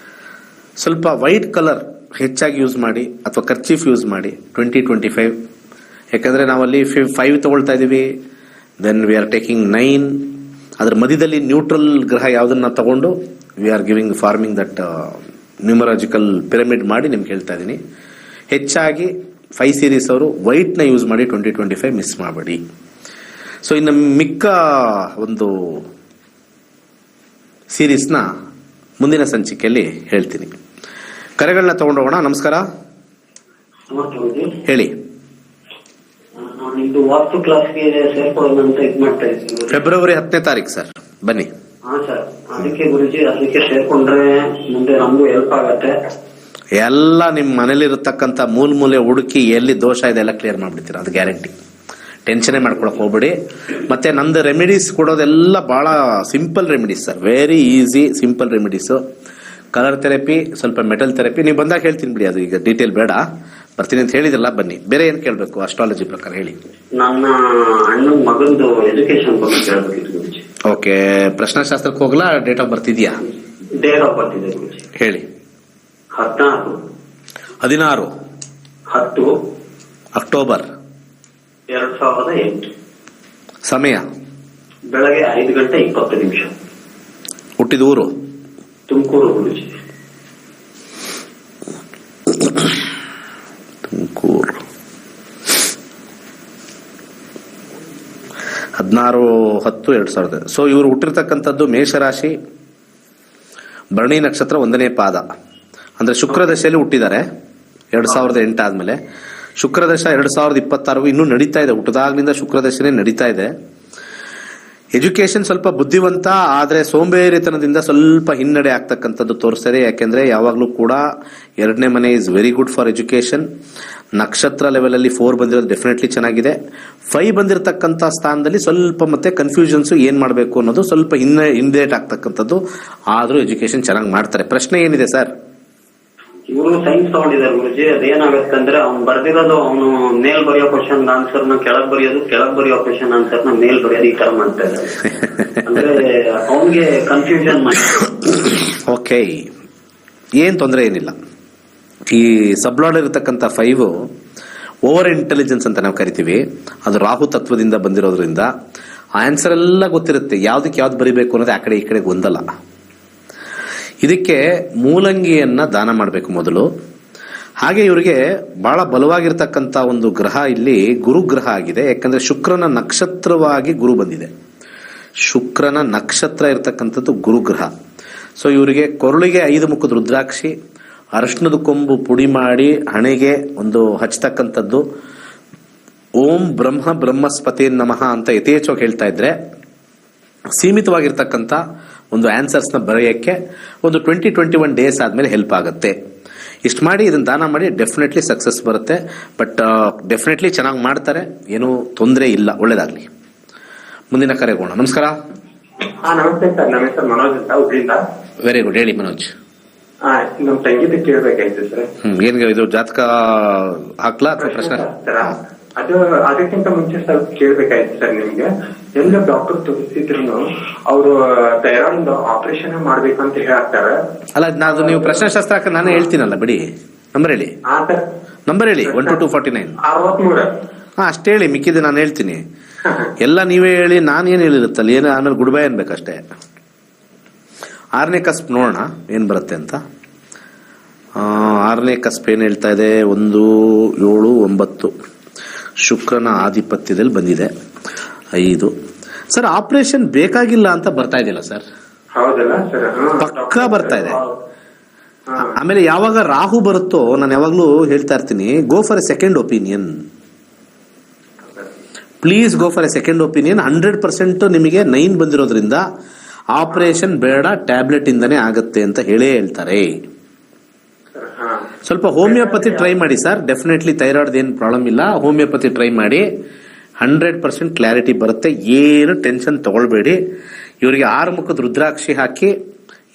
ಸ್ವಲ್ಪ ವೈಟ್ ಕಲರ್ ಹೆಚ್ಚಾಗಿ ಯೂಸ್ ಮಾಡಿ ಅಥವಾ ಕರ್ಚೀಫ್ ಯೂಸ್ ಮಾಡಿ 20-25. ಯಾಕಂದರೆ ನಾವಲ್ಲಿ 5 ತಗೊಳ್ತಾ ಇದ್ದೀವಿ, ದೆನ್ ವಿ ಆರ್ ಟೇಕಿಂಗ್ 9. ಅದರ ಮಧ್ಯದಲ್ಲಿ ನ್ಯೂಟ್ರಲ್ ಗ್ರಹ ಯಾವುದನ್ನ ತಗೊಂಡು we are giving forming that numerological pyramid ಮಾಡಿ ನಿಮ್ಗೆ ಹೇಳ್ತಾ ಇದ್ದೀನಿ. ಹೆಚ್ಚಾಗಿ 5 ಸೀರೀಸ್ ಅವರು ವೈಟ್ನ ಯೂಸ್ ಮಾಡಿ 20-25 ಮಿಸ್ ಮಾಡಬೇಡಿ. ಸೊ ಇನ್ನು ಮಿಕ್ಕ ಒಂದು ಸೀರೀಸ್ನ ಮುಂದಿನ ಸಂಚಿಕೆಯಲ್ಲಿ ಹೇಳ್ತೀನಿ. ಕರೆಗಳನ್ನ ತಗೊಂಡೋಗೋಣ. ನಮಸ್ಕಾರ, ಹೇಳಿ. ಇದು ವಾಸ್ತು ಕ್ಲಾಸ್ಗೆ ಸೇರ್ಕೊಳ್ಳೋದಂತ ಇದು ಮಾಡ್ತಾ ಇದ್ದೀನಿ. ಫೆಬ್ರವರಿ 10ನೇ ತಾರೀಕು ಸರ್, ಬನ್ನಿ. ಹಾ ಸರ್, ಅದಕ್ಕೆ ಗುರುಜಿ ಅದಕ್ಕೆ ಸೇರ್ಕೊಂಡ್ರೆ ಮುಂದೆ ನಮಗೂ ಹೆಲ್ಪ್ ಆಗತ್ತೆ. ಎಲ್ಲ ನಿಮ್ಮ ಮನೇಲಿ ಇರತಕ್ಕಂಥ ಮೂಲೆ ಹುಡುಕಿ ಎಲ್ಲಿ ದೋಷ ಇದೆ ಎಲ್ಲ ಕ್ಲಿಯರ್ ಮಾಡ್ಬಿಡ್ತೀರಾ, ಅದು ಗ್ಯಾರಂಟಿ. ಟೆನ್ಷನೇ ಮಾಡ್ಕೊಳಕ್ ಹೋಗ್ಬೇಡಿ. ಮತ್ತೆ ನಂದು ರೆಮಿಡೀಸ್ ಕೊಡೋದೆಲ್ಲ ಬಹಳ simple remedies sir, very easy simple remedies. Colour therapy, ಸ್ವಲ್ಪ ಮೆಟಲ್ ಥೆರಪಿ. ನೀವು ಬಂದಾಗ ಹೇಳ್ತೀನಿ ಬಿಡಿ, ಅದು ಈಗ ಡೀಟೇಲ್ ಬೇಡ. ಬರ್ತೀನಿ ಅಂತ ಹೇಳಿದ್ರಲ್ಲ, ಬನ್ನಿ. ಬೇರೆ ಏನ್ ಕೇಳಬೇಕು ಅಸ್ಟ್ರಾಲಜಿ ಪ್ರಕಾರ ಹೇಳಿ. ನನ್ನ ಅಣ್ಣನ ಮಗಂದು ಎಜುಕೇಶನ್ ಬಗ್ಗೆ ಕೇಳಬೇಕಿತ್ತು ಗುರುಜಿ. ಓಕೆ, ಪ್ರಶ್ನಾಶಾಸ್ತ್ರಕ್ಕೆ ಹೋಗ್ಲಾ? ಡೇಟ್ ಆಫ್ ಬರ್ತ್ ಇದೆಯಾ? ಡೇಟ್ ಆಫ್ ಬರ್ತ್ ಇದೆ ಗುರುಜಿ. ಹೇಳಿ. 16 10 ಅಕ್ಟೋಬರ್ 2008. ಸಮಯ ಬೆಳಗ್ಗೆ 5:20. ಹುಟ್ಟಿದ ಊರು? ತುಮಕೂರು ಗುರುಜಿ. ತುಮಕೂರು. 16-10-2000. ಸೊ ಇವರು ಹುಟ್ಟಿರ್ತಕ್ಕಂಥದ್ದು ಮೇಷರಾಶಿ, ಭರಣಿ ನಕ್ಷತ್ರ 1ನೇ ಪಾದ. ಅಂದ್ರೆ ಶುಕ್ರದಶೆಯಲ್ಲಿ ಹುಟ್ಟಿದ್ದಾರೆ 2008 ಆದ್ಮೇಲೆ. ಶುಕ್ರದಶ 2026 ಇನ್ನೂ ನಡೀತಾ ಇದೆ. ಹುಟ್ಟದಾಗ್ಲಿಂದ ಶುಕ್ರದಶನೇ ನಡೀತಾ ಇದೆ. ಎಜುಕೇಶನ್ ಸ್ವಲ್ಪ ಬುದ್ಧಿವಂತ, ಆದ್ರೆ ಸೋಂಬೇರಿತನದಿಂದ ಸ್ವಲ್ಪ ಹಿನ್ನಡೆ ಆಗ್ತಕ್ಕಂಥದ್ದು ತೋರಿಸ್ತಾರೆ. ಯಾಕೆಂದ್ರೆ ಯಾವಾಗ್ಲೂ ಕೂಡ 2ನೇ ಮನೆ is very good for education. ನಕ್ಷತ್ರ ಲೆವೆಲ್ ಅಲ್ಲಿ 4 ಬಂದಿರೋದು ಡೆಫಿನೆಟ್ಲಿ ಚೆನ್ನಾಗಿದೆ. 5 ಬಂದಿರತಕ್ಕಂಥ ಸ್ಥಾನದಲ್ಲಿ ಸ್ವಲ್ಪ ಮತ್ತೆ ಕನ್ಫ್ಯೂಷನ್ಸ್, ಏನ್ ಮಾಡಬೇಕು ಅನ್ನೋದು ಸ್ವಲ್ಪ ಹಿಂದೇಟ್ ಆಗ್ತಕ್ಕಂಥದ್ದು. ಆದ್ರೂ ಎಜುಕೇಶನ್ ಚೆನ್ನಾಗಿ ಮಾಡ್ತಾರೆ. ಪ್ರಶ್ನೆ ಏನಿದೆ ಸರ್? ಇವರು ಸೈನ್ಸ್ ತಗೊಂಡಿದ್ದಾರೆ ಗುರುಜಿ. ಅದೇನಾಗತ್ತಂದ್ರೆ ಅವ್ನು ಬರ್ದಿರೋದು, ಅವನು ಮೇಲ್ ಬರೆಯೋ ಕ್ವಶನ್ ಆನ್ಸರ್ ನ ಕೆಳಗ್ ಬರೆಯೋದು, ಕೆಳಗ್ ಬರೆಯೋ ಕ್ವಶನ್ ಆನ್ಸರ್ ನ ಮೇಲ್ ಬರೆಯೋದು, ಈ ತರ ಮಾಡ್ತಾ ಇದ್ದಾರೆ. ಅಂದ್ರೆ ಅವನಿಗೆ ಕನ್ಫ್ಯೂಷನ್ ಮಾಡಿ. ಓಕೆ, ಏನ್ ತೊಂದರೆ ಏನಿಲ್ಲ. ಈ ಸಬ್ಲಾಡ್ ಇರತಕ್ಕಂಥ 5 ಓವರ್ ಇಂಟೆಲಿಜೆನ್ಸ್ ಅಂತ ನಾವು ಕರಿತೀವಿ. ಅದು ರಾಹು ತತ್ವದಿಂದ ಬಂದಿರೋದ್ರಿಂದ ಆನ್ಸರ್ ಎಲ್ಲ ಗೊತ್ತಿರುತ್ತೆ, ಯಾವ್ದಕ್ಕೆ ಯಾವ್ದು ಬರಿಬೇಕು ಅನ್ನೋದು ಆ ಕಡೆ ಈ ಕಡೆ ಗೊಂದಲ. ಇದಕ್ಕೆ ಮೂಲಂಗಿಯನ್ನ ದಾನ ಮಾಡಬೇಕು ಮೊದಲು. ಹಾಗೆ ಇವರಿಗೆ ಬಹಳ ಬಲವಾಗಿರ್ತಕ್ಕಂಥ ಒಂದು ಗ್ರಹ ಇಲ್ಲಿ ಗುರುಗ್ರಹ ಆಗಿದೆ. ಯಾಕಂದ್ರೆ ಶುಕ್ರನ ನಕ್ಷತ್ರವಾಗಿ ಗುರು ಬಂದಿದೆ. ಶುಕ್ರನ ನಕ್ಷತ್ರ ಇರತಕ್ಕಂಥದ್ದು ಗುರುಗ್ರಹ. ಸೊ ಇವರಿಗೆ ಕೊರಳಿಗೆ 5 ಮುಖದ ರುದ್ರಾಕ್ಷಿ, ಅರಶಿನದ ಕೊಂಬು ಪುಡಿ ಮಾಡಿ ಹಣೆಗೆ ಒಂದು ಹಚ್ಚತಕ್ಕಂಥದ್ದು. ಓಂ ಬ್ರಹ್ಮಸ್ಪತಿ ನಮಃ ಅಂತ ಯಥೇಚ್ಛವಾಗಿ ಹೇಳ್ತಾ ಇದ್ರೆ ಸೀಮಿತವಾಗಿರ್ತಕ್ಕಂಥ ಒಂದು ಆನ್ಸರ್ಸ್ ನ ಬರೆಯಕ್ಕೆ ಒಂದು 20-21 ಡೇಸ್ ಆದ್ಮೇಲೆ ಹೆಲ್ಪ್ ಆಗುತ್ತೆ. ಇಷ್ಟು ಮಾಡಿ ಇದನ್ನ ದಾನ ಮಾಡಿ ಡೆಫಿನೆಟ್ಲಿ ಸಕ್ಸಸ್ ಬರುತ್ತೆ. ಬಟ್ ಡೆಫಿನೆಟ್ಲಿ ಚೆನ್ನಾಗಿ ಮಾಡ್ತಾರೆ, ಏನೂ ತೊಂದರೆ ಇಲ್ಲ. ಒಳ್ಳೇದಾಗ್ಲಿ. ಮುಂದಿನ ಕರೆಗೋಣ. ನಮಸ್ಕಾರ. ನಮಸ್ತೆ ಸರ್, ನಮ್ಮ ಹೆಸರು ಮನೋಜ್ ಅಂತ, ಹುಬ್ಳಿಯಿಂದ. ವೆರಿ ಗುಡ್, ಹೇಳಿ ಮನೋಜ್. ನಮ್ ತಂಗಿದ ಕೇಳ್ಬೇಕಾಯ್ತು ಸರ್. ಏನ್ ಇದು ಜಾತಕ ಹಾಕ್ಲಾ ಅಥವಾ ಪ್ರಶ್ನೆ? ಅದು ಅದಕ್ಕಿಂತ ಮುಂಚೆ ಸ್ವಲ್ಪ ಕೇಳ್ಬೇಕಾಯ್ತು ಸರ್ ನಿಮ್ಗೆ. ಎಲ್ಲ ಡಾಕ್ಟರ್ ತೋರಿಸಿದ್ರು ಅವರು ಥೈರಾಯ್ಡ್ ಆಪರೇಷನ್ ಮಾಡ್ಬೇಕು ಅಂತ ಹೇಳ್ತಾರೆ. ಅಲ್ಲ, ನಾನು ನೀವು ಪ್ರಶ್ನೆಶಾಸ್ತ್ರ ನಾನೇ ಹೇಳ್ತೀನಲ್ಲ, ಬಿಡಿ. ನಂಬರ್ ಹೇಳಿ. ನಂಬರ್ ಹೇಳಿ. 1 to 249. 63. ಅಷ್ಟೇ ಹೇಳಿ, ಮಿಕ್ಕಿದೆ ನಾನು ಹೇಳ್ತೀನಿ. ಎಲ್ಲ ನೀವೇ ಹೇಳಿ, ನಾನು ಏನ್ ಹೇಳಿರುತ್ತಲ್ಲ, ಏನು ಆಮೇಲೆ ಗುಡ್ ಬೈ ಅನ್ಬೇಕಷ್ಟೇ. 6ನೇ ಕಸ್ಪ್ ನೋಡೋಣ ಏನ್ ಬರುತ್ತೆ ಅಂತ. 6ನೇ ಕಸ್ಪ್ ಏನ್ ಹೇಳ್ತಾ ಇದೆ? 1, 7, 9 ಶುಕ್ರನ ಆಧಿಪತ್ಯದಲ್ಲಿ ಬಂದಿದೆ. 5 ಸರ್. ಆಪರೇಷನ್ ಬೇಕಾಗಿಲ್ಲ ಅಂತ ಬರ್ತಾ ಇದೆಯಲ್ಲ ಸರ್? ಹೌದಲ್ಲ ಸರ್? ಪಕ್ಕಾ ಬರ್ತಾ ಇದೆ. ಆಮೇಲೆ ಯಾವಾಗ ರಾಹು ಬರುತ್ತೋ ನಾನು ಯಾವಾಗ್ಲೂ ಹೇಳ್ತಾ ಇರ್ತೀನಿ, go for A second opinion. Please go for A second opinion. 100% ನಿಮಗೆ 9 ಬಂದಿರೋದ್ರಿಂದ ಆಪರೇಷನ್ ಬೇಡ, ಟ್ಯಾಬ್ಲೆಟ್ ಇಂದಾನೆ ಆಗುತ್ತೆ ಅಂತ ಹೇಳ್ತಾರೆ. ಸ್ವಲ್ಪ ಹೋಮಿಯೋಪತಿ ಟ್ರೈ ಮಾಡಿ ಸರ್. ಡೆಫಿನೆಟ್ಲಿ ಥೈರಾಯ್ಡ್ ಏನು ಪ್ರಾಬ್ಲಮ್ ಇಲ್ಲ. ಹೋಮಿಯೋಪತಿ ಟ್ರೈ ಮಾಡಿ, 100% ಕ್ಲಾರಿಟಿ ಬರುತ್ತೆ. ಏನು ಟೆನ್ಷನ್ ತಗೊಳ್ಬೇಡಿ. ಇವರಿಗೆ 6 ಮುಖದ ರುದ್ರಾಕ್ಷಿ ಹಾಕಿ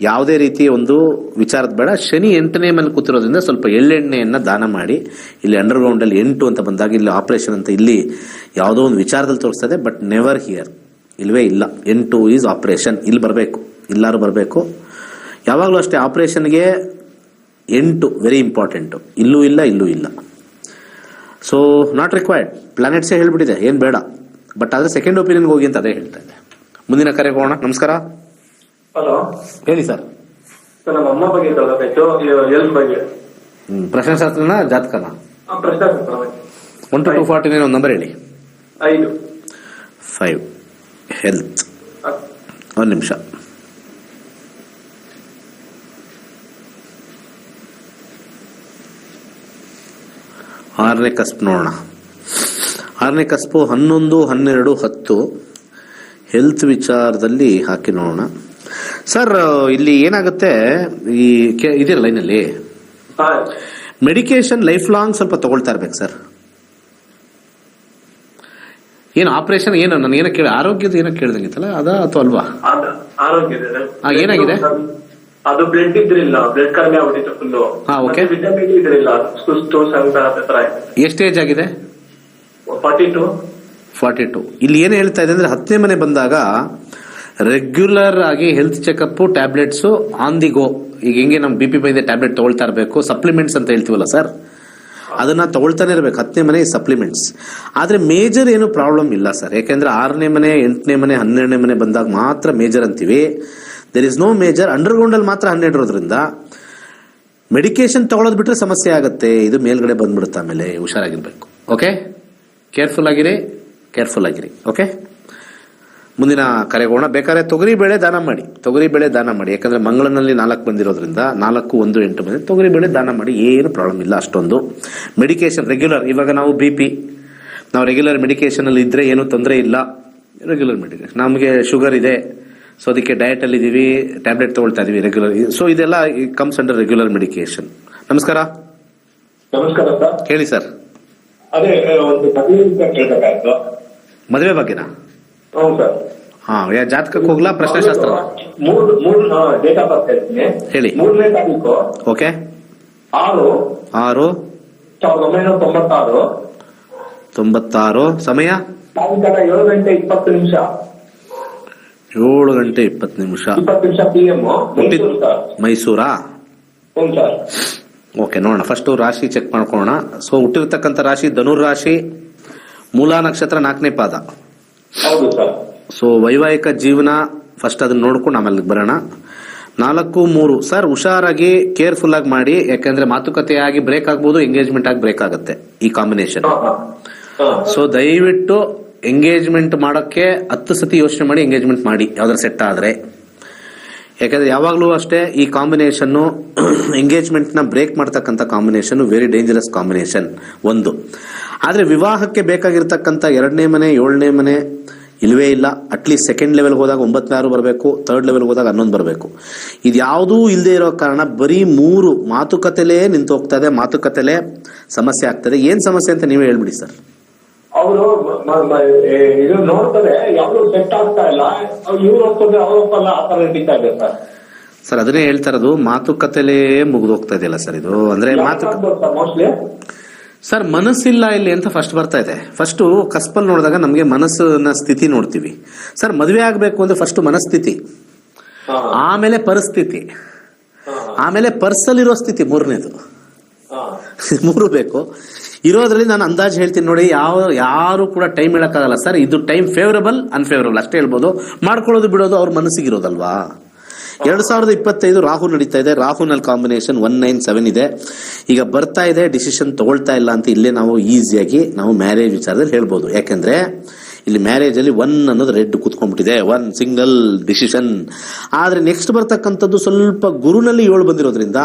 ಯಾವುದೇ ರೀತಿಯ ಒಂದು ವಿಚಾರದ ಬೇಡ. ಶನಿ 8ನೇ ಮೇಲೆ ಕೂತಿರೋದ್ರಿಂದ ಸ್ವಲ್ಪ ಎಳ್ಳೆಣ್ಣೆಯನ್ನ ದಾನ ಮಾಡಿ. ಇಲ್ಲಿ ಅಂಡರ್ಗ್ರೌಂಡ್ ಅಲ್ಲಿ 8 ಅಂತ ಬಂದಾಗ ಇಲ್ಲಿ ಆಪರೇಷನ್ ಅಂತ ಇಲ್ಲಿ ಯಾವುದೋ ಒಂದು ವಿಚಾರದಲ್ಲಿ ತೋರಿಸ್ತದೆ, ಬಟ್ ನೆವರ್ ಹಿಯರ್, ಇಲ್ವೇ ಇಲ್ಲ. 8 ಈಸ್ ಆಪರೇಷನ್. ಇಲ್ಲಿ ಬರಬೇಕು, ಎಲ್ಲರೂ ಬರಬೇಕು. ಯಾವಾಗಲೂ ಅಷ್ಟೇ ಆಪರೇಷನ್ಗೆ 8 ವೆರಿ ಇಂಪಾರ್ಟೆಂಟ್. ಇಲ್ಲೂ ಇಲ್ಲ, ಇಲ್ಲೂ ಇಲ್ಲ. So not required. ಪ್ಲಾನೆಟ್ಸೇ ಹೇಳ್ಬಿಟ್ಟಿದೆ ಏನು ಬೇಡ. ಬಟ್ ಆದ್ರೆ ಸೆಕೆಂಡ್ ಒಪಿನಿಯನ್ಗೆ ಹೋಗಿ ಅಂತ ಅದೇ ಹೇಳ್ತಾ ಇದೆ. ಮುಂದಿನ ಕರೆಗೆ ಹೋಗೋಣ. ನಮಸ್ಕಾರ. ಹಲೋ, ಹೇಳಿ ಸರ್. ನಮ್ಮ ಅಮ್ಮ ಬಗ್ಗೆ ಕೇಳಬೇಕು, ಹೆಲ್ತ್ ಬಗ್ಗೆ. ಪ್ರಶ್ನೆಶಾಸ್ತ್ರನ ಜಾತಕನ? ಪ್ರಶ್ನೆಶಾಸ್ತ್ರ. 1 to 249 ಒಂದು ನಂಬರ್ ಹೇಳಿ. 5 ಹೆಲ್ತ್. ಒಂದು ನಿಮಿಷ. ಆರನೇ ಕಸ್ಪ್ ನೋಡೋಣ. ಆರನೇ ಕಸ್ಪು 11, 12, 10 ಹೆಲ್ತ್ ವಿಚಾರದಲ್ಲಿ ಹಾಕಿ ನೋಡೋಣ. ಸರ್ ಇಲ್ಲಿ ಏನಾಗುತ್ತೆ, ಈ ಇದೆಯಲ್ಲ ಲೈನಲ್ಲಿ ಮೆಡಿಕೇಶನ್ ಲೈಫ್ ಲಾಂಗ್ ಸ್ವಲ್ಪ ತಗೊಳ್ತಾ ಇರ್ಬೇಕು ಸರ್. ಏನು ಆಪರೇಷನ್ ಏನು ನಾನು ಏನೋ ಕೇಳಿ ಆರೋಗ್ಯದ ಏನೋ ಕೇಳ್ದಂಗಿತ್ತಲ್ಲ ಅದ ಅಥವಾ ಅಲ್ವಾ? ಆರೋಗ್ಯ ಏನಾಗಿದೆ? ಅದು ಬ್ಲಡ್ ಇದ್ರಿಲ್ಲ, ಬ್ಲಡ್ ಕಡಿಮೆ ಆಗ್ಬಿಟ್ಟಿತ್ತು ಫುಲ್ಲು. ಓಕೆ. ವಿಟಮಿನ್ ಇದ್ರಿಲ್ಲ, ಸುಸ್ತು ಸಂತ ಎಷ್ಟು ಏಜ್ ಆಗಿದೆ? 42. ಇಲ್ಲಿ ಏನು ಹೇಳ್ತಾ ಇದೆ ಅಂದ್ರೆ 10ನೇ ಮನೆ ಬಂದಾಗ ರೆಗ್ಯುಲರ್ ಆಗಿ health checkup, tablets on the go. ಈಗ ಹೆಂಗೆ ನಮ್ BP ಬಂದಿದೆ ಟ್ಯಾಬ್ಲೆಟ್ ತಗೊಳ್ತಾ ಇರಬೇಕು, ಸಪ್ಲಿಮೆಂಟ್ಸ್ ಅಂತ ಹೇಳ್ತೀವಲ್ಲ ಸರ್, ಅದನ್ನ ತಗೊಳ್ತಾನೆ ಇರಬೇಕು. 10ನೇ ಮನೆ ಸಪ್ಲಿಮೆಂಟ್ಸ್. ಆದ್ರೆ ಮೇಜರ್ ಏನು ಪ್ರಾಬ್ಲಮ್ ಇಲ್ಲ ಸರ್. ಯಾಕೆಂದ್ರೆ 6ನೇ ಮನೆ, 8ನೇ ಮನೆ, 12ನೇ ಮನೆ ಬಂದಾಗ ಮಾತ್ರ ಮೇಜರ್ ಅಂತೀವಿ. There is no major. Underground ಅಲ್ಲಿ ಮಾತ್ರ 12 ಇರೋದ್ರಿಂದ ಮೆಡಿಕೇಶನ್ ತಗೊಳ್ಳೋದು ಬಿಟ್ರೆ ಸಮಸ್ಯೆ ಆಗುತ್ತೆ. ಇದು ಮೇಲ್ಗಡೆ ಬಂದ್ಬಿಡುತ್ತೆ. ಆಮೇಲೆ ಹುಷಾರಾಗಿರ್ಬೇಕು. ಓಕೆ, ಕೇರ್ಫುಲ್ ಆಗಿರಿ. ಓಕೆ, ಮುಂದಿನ ಕರೆಗೋಣ. ಬೇಕಾದ್ರೆ ತೊಗರಿ ಬೇಳೆ ದಾನ ಮಾಡಿ. ಯಾಕಂದ್ರೆ ಮಂಗಳನಲ್ಲಿ 4 ಬಂದಿರೋದ್ರಿಂದ 4, 1, 8 ಬಂದಿದೆ. ತೊಗರಿ ಬೇಳೆ ದಾನ ಮಾಡಿ, ಏನು ಪ್ರಾಬ್ಲಮ್ ಇಲ್ಲ ಅಷ್ಟೊಂದು. Medication regular. ಇವಾಗ ನಾವು BP ನಾವು ರೆಗ್ಯುಲರ್ ಮೆಡಿಕೇಶನ್ ಅಲ್ಲಿ ಇದ್ರೆ ಏನು ತೊಂದರೆ ಇಲ್ಲ. Regular medication. ನಮಗೆ ಶುಗರ್ ಇದೆ, ಸೊ ಅದಕ್ಕೆ ಡಯಟ್ ಅಲ್ಲಿ ಇದೀವಿ, ಟ್ಯಾಬ್ಲೆಟ್ ತಗೊಳ್ತಾ ಇದೀವಿ ರೆಗ್ಯುಲರ್. ಸೊ ಇದೆಲ್ಲ ಕಮ್ಸ್ ಅಂಡರ್ ರೆಗ್ಯುಲರ್ ಮೆಡಿಕೇಶನ್. ನಮಸ್ಕಾರ ಸರ್. ಹೇಳಿ ಸರ್. ಅದೇ ಒಂದು ಕೇಳಬೇಕಾಯ್ತು. ಮದುವೆ ಬಗ್ಗೆನಾ? ಹೌದು ಸರ್. ಜಾತಕಕ್ಕೆ ಹೋಗ್ಲಾ ಪ್ರಶ್ನೆಶಾಸ್ತ್ರ? ಮೂರು ಡೇಟ್ ಆಫ್ ಬರ್ತ್ ಹೇಳ್ತೀನಿ. ಹೇಳಿ. 3ನೇ ತಾರೀಕು. ಓಕೆ. 6 1996. ಸಮಯ ಸಾಯಂಕಾಲ 7:20 7 ಗಂಟೆ 20 ನಿಮಿಷ PM. ಮೈಸೂರಾ? ಹ್ಞೂ ಸರ್. ಓಕೆ, ನೋಡೋಣ. ಫಸ್ಟ್ ರಾಶಿ ಚೆಕ್ ಮಾಡ್ಕೊಳ್ಳೋಣ. ಸೊ ಹುಟ್ಟಿರ್ತಕ್ಕಂಥ ರಾಶಿ ಧನುರ್ ರಾಶಿ, ಮೂಲಾ ನಕ್ಷತ್ರ, 4ನೇ ಪಾದ. ಹೌದು ಸರ್. ಸೊ ವೈವಾಹಿಕ ಜೀವನ ಫಸ್ಟ್ ಅದನ್ನ ನೋಡ್ಕೊಂಡು ಆಮೇಲೆ ಬರೋಣ. 4, 3 ಸರ್. ಹುಷಾರಾಗಿ ಕೇರ್ಫುಲ್ ಆಗಿ ಮಾಡಿ. ಯಾಕಂದ್ರೆ ಮಾತುಕತೆ ಆಗಿ ಬ್ರೇಕ್ ಆಗ್ಬೋದು, ಎಂಗೇಜ್ಮೆಂಟ್ ಆಗಿ ಬ್ರೇಕ್ ಆಗುತ್ತೆ ಈ ಕಾಂಬಿನೇಷನ್. ಸೊ ದಯವಿಟ್ಟು ಎಂಗೇಜ್ಮೆಂಟ್ ಮಾಡೋಕ್ಕೆ 10 ಸತಿ ಯೋಚನೆ ಮಾಡಿ ಎಂಗೇಜ್ಮೆಂಟ್ ಮಾಡಿ, ಯಾವ್ದಾರ ಸೆಟ್ ಆದ್ರೆ. ಯಾಕಂದ್ರೆ ಯಾವಾಗ್ಲೂ ಅಷ್ಟೇ ಈ ಕಾಂಬಿನೇಷನ್ ಎಂಗೇಜ್ಮೆಂಟ್ ನ ಬ್ರೇಕ್ ಮಾಡ್ತಕ್ಕಂಥ ಕಾಂಬಿನೇಷನ್ ವೆರಿ ಡೇಂಜರಸ್ ಕಾಂಬಿನೇಷನ್. ಒಂದು ಆದ್ರೆ ವಿವಾಹಕ್ಕೆ ಬೇಕಾಗಿರ್ತಕ್ಕಂಥ 2ನೇ ಮನೆ, 7ನೇ ಮನೆ ಇಲ್ವೇ ಇಲ್ಲ. ಅಟ್ಲೀಸ್ಟ್ ಸೆಕೆಂಡ್ ಲೆವೆಲ್ ಹೋದಾಗ 9 ಬರಬೇಕು, ಥರ್ಡ್ ಲೆವೆಲ್ ಹೋದಾಗ 11 ಬರಬೇಕು. ಇದು ಯಾವುದೂ ಇಲ್ಲದೆ ಇರೋ ಕಾರಣ ಬರೀ 3 ಮಾತುಕತೆಲೇ ನಿಂತು ಹೋಗ್ತಾ ಇದೆ. ಮಾತುಕತೆಲೇ ಸಮಸ್ಯೆ ಆಗ್ತದೆ. ಏನ್ ಸಮಸ್ಯೆ ಅಂತ ನೀವೇ ಹೇಳ್ಬಿಡಿ ಸರ್. ಅವರು ಇದು ನೋಡ್ತಾರೆ, ಯಾವ್ದು ಸೆಟ್ ಆಗ್ತಾ ಇಲ್ಲ. ಇವ್ರು ಒಪ್ಪೋದು ಅವ್ರು ಒಪ್ಪಲ್ಲ, ಆ ತರ ನಡೀತಾ ಇದೆ ಸರ್. ಸರ್ ಅದನ್ನೇ ಹೇಳ್ತಾ ಇರೋದು, ಮಾತುಕತೆಲೇ ಮುಗಿದು ಹೋಗ್ತಾ ಇದೆಯಲ್ಲ ಸರ್ ಇದು. ಅಂದ್ರೆ ಮೋಸ್ಟ್ಲಿ ಸರ್ ಮನಸ್ಸಿಲ್ಲ ಇಲ್ಲಿ ಅಂತ ಫಸ್ಟ್ ಬರ್ತಾ ಇದೆ. ಫಸ್ಟ್ ಕಸ್ಪಲ್ ನೋಡಿದಾಗ ನಮ್ಗೆ ಮನಸ್ಸಿನ ಸ್ಥಿತಿ ನೋಡ್ತೀವಿ ಸರ್. ಮದುವೆ ಆಗ್ಬೇಕು ಅಂದ್ರೆ ಫಸ್ಟ್ ಮನಸ್ಥಿತಿ, ಆಮೇಲೆ ಪರಿಸ್ಥಿತಿ, ಆಮೇಲೆ ಪರ್ಸಲ್ ಇರೋ ಸ್ಥಿತಿ, 3ನೇದು. 3 ಬೇಕು. ಇರೋದ್ರಲ್ಲಿ ನಾನು ಅಂದಾಜು ಹೇಳ್ತೀನಿ ನೋಡಿ. ಯಾರು ಕೂಡ ಟೈಮ್ ಹೇಳಕ್ಕಾಗಲ್ಲ ಸರ್. ಇದು ಟೈಮ್ ಫೇವರಬಲ್, ಅನ್ಫೇವರಬಲ್ ಅಷ್ಟೇ ಹೇಳ್ಬೋದು. ಮಾಡ್ಕೊಳ್ಳೋದು ಬಿಡೋದು ಅವ್ರ ಮನಸ್ಸಿಗಿರೋದಲ್ವಾ. 2025 ರಾಹು ನಡೀತಾ ಇದೆ. ರಾಹುನಲ್ಲಿ ಕಾಂಬಿನೇಷನ್ 197 ಇದೆ. ಈಗ ಬರ್ತಾ ಇದೆ, ಡಿಸಿಷನ್ ತಗೊಳ್ತಾ ಇಲ್ಲ ಅಂತ ಇಲ್ಲೇ ನಾವು ಈಸಿಯಾಗಿ ನಾವು ಮ್ಯಾರೇಜ್ ವಿಚಾರದಲ್ಲಿ ಹೇಳ್ಬೋದು. ಯಾಕಂದ್ರೆ ಇಲ್ಲಿ ಮ್ಯಾರೇಜ್ ಅಲ್ಲಿ 1 ಅನ್ನೋದು ರೆಡ್ ಕೂತ್ಕೊಂಡ್ಬಿಟ್ಟಿದೆ, 1 ಸಿಂಗಲ್ ಡಿಸಿಷನ್. ಆದ್ರೆ ನೆಕ್ಸ್ಟ್ ಬರ್ತಕ್ಕಂಥದ್ದು ಸ್ವಲ್ಪ ಗುರುನಲ್ಲಿ 7 ಬಂದಿರೋದ್ರಿಂದ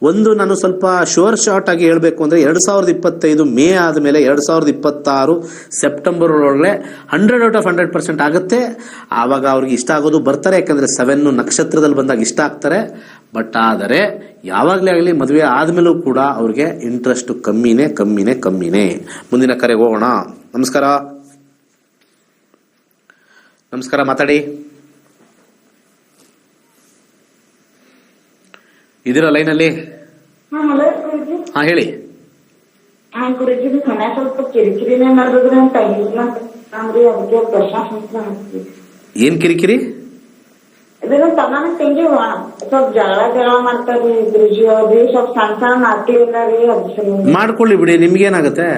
ಒಂದು ನಾನು ಸ್ವಲ್ಪ ಶೋರ್ ಶಾರ್ಟ್ ಆಗಿ ಹೇಳ್ಬೇಕು ಅಂದ್ರೆ 2025 ಮೇ ಆದ್ಮೇಲೆ 2026 ಸೆಪ್ಟೆಂಬರ್ ಒಳಗಡೆ 100% ಆಗುತ್ತೆ. ಆವಾಗ ಅವ್ರಿಗೆ ಇಷ್ಟ ಆಗೋದು ಬರ್ತಾರೆ. ಯಾಕಂದ್ರೆ 7 ನಕ್ಷತ್ರದಲ್ಲಿ ಬಂದಾಗ ಇಷ್ಟ ಆಗ್ತಾರೆ. ಬಟ್ ಆದರೆ ಯಾವಾಗ್ಲೇ ಆಗಲಿ ಮದುವೆ ಆದ್ಮೇಲೂ ಕೂಡ ಅವ್ರಿಗೆ ಇಂಟ್ರೆಸ್ಟ್ ಕಮ್ಮಿನೇ. ಮುಂದಿನ ಕರೆಗೆ ಹೋಗೋಣ. ನಮಸ್ಕಾರ, ಮಾತಾಡಿ. ಇದೀರ ಲೈನಲ್ಲಿ? ಹಲೋ ಗುರುಜಿ. ಹಾ ಹೇಳಿ. ಗುರುಜಿ ಮನೆ ಸ್ವಲ್ಪ ಕಿರಿಕಿರಿನೇ ನಡೆದ್ರೆ ಅಂತ ಅಂದ್ರೆ ಅದಕ್ಕೆ ಪ್ರಶಾಸನ ಹಾಕ್ತೀವಿ. ಏನ್ ಕಿರಿಕಿರಿ? ಇದನ್ನ ತಮ್ಮನ ತಂಗಿ ಸ್ವಲ್ಪ ಜಗಳ ಮಾಡ್ತಾರ್ರಿ ಗುರುಜಿ. ಅವ್ರಿ ಸ್ವಲ್ಪ ಸಣ್ಣ ಸಣ್ಣ ಮಾತಿಲ್ಲ ರೀ. ಅದ್ ಸಲ ಮಾಡ್ಕೊಳ್ಳಿ ಬಿಡಿ, ನಿಮ್ಗೇನಾಗತ್ತೆ?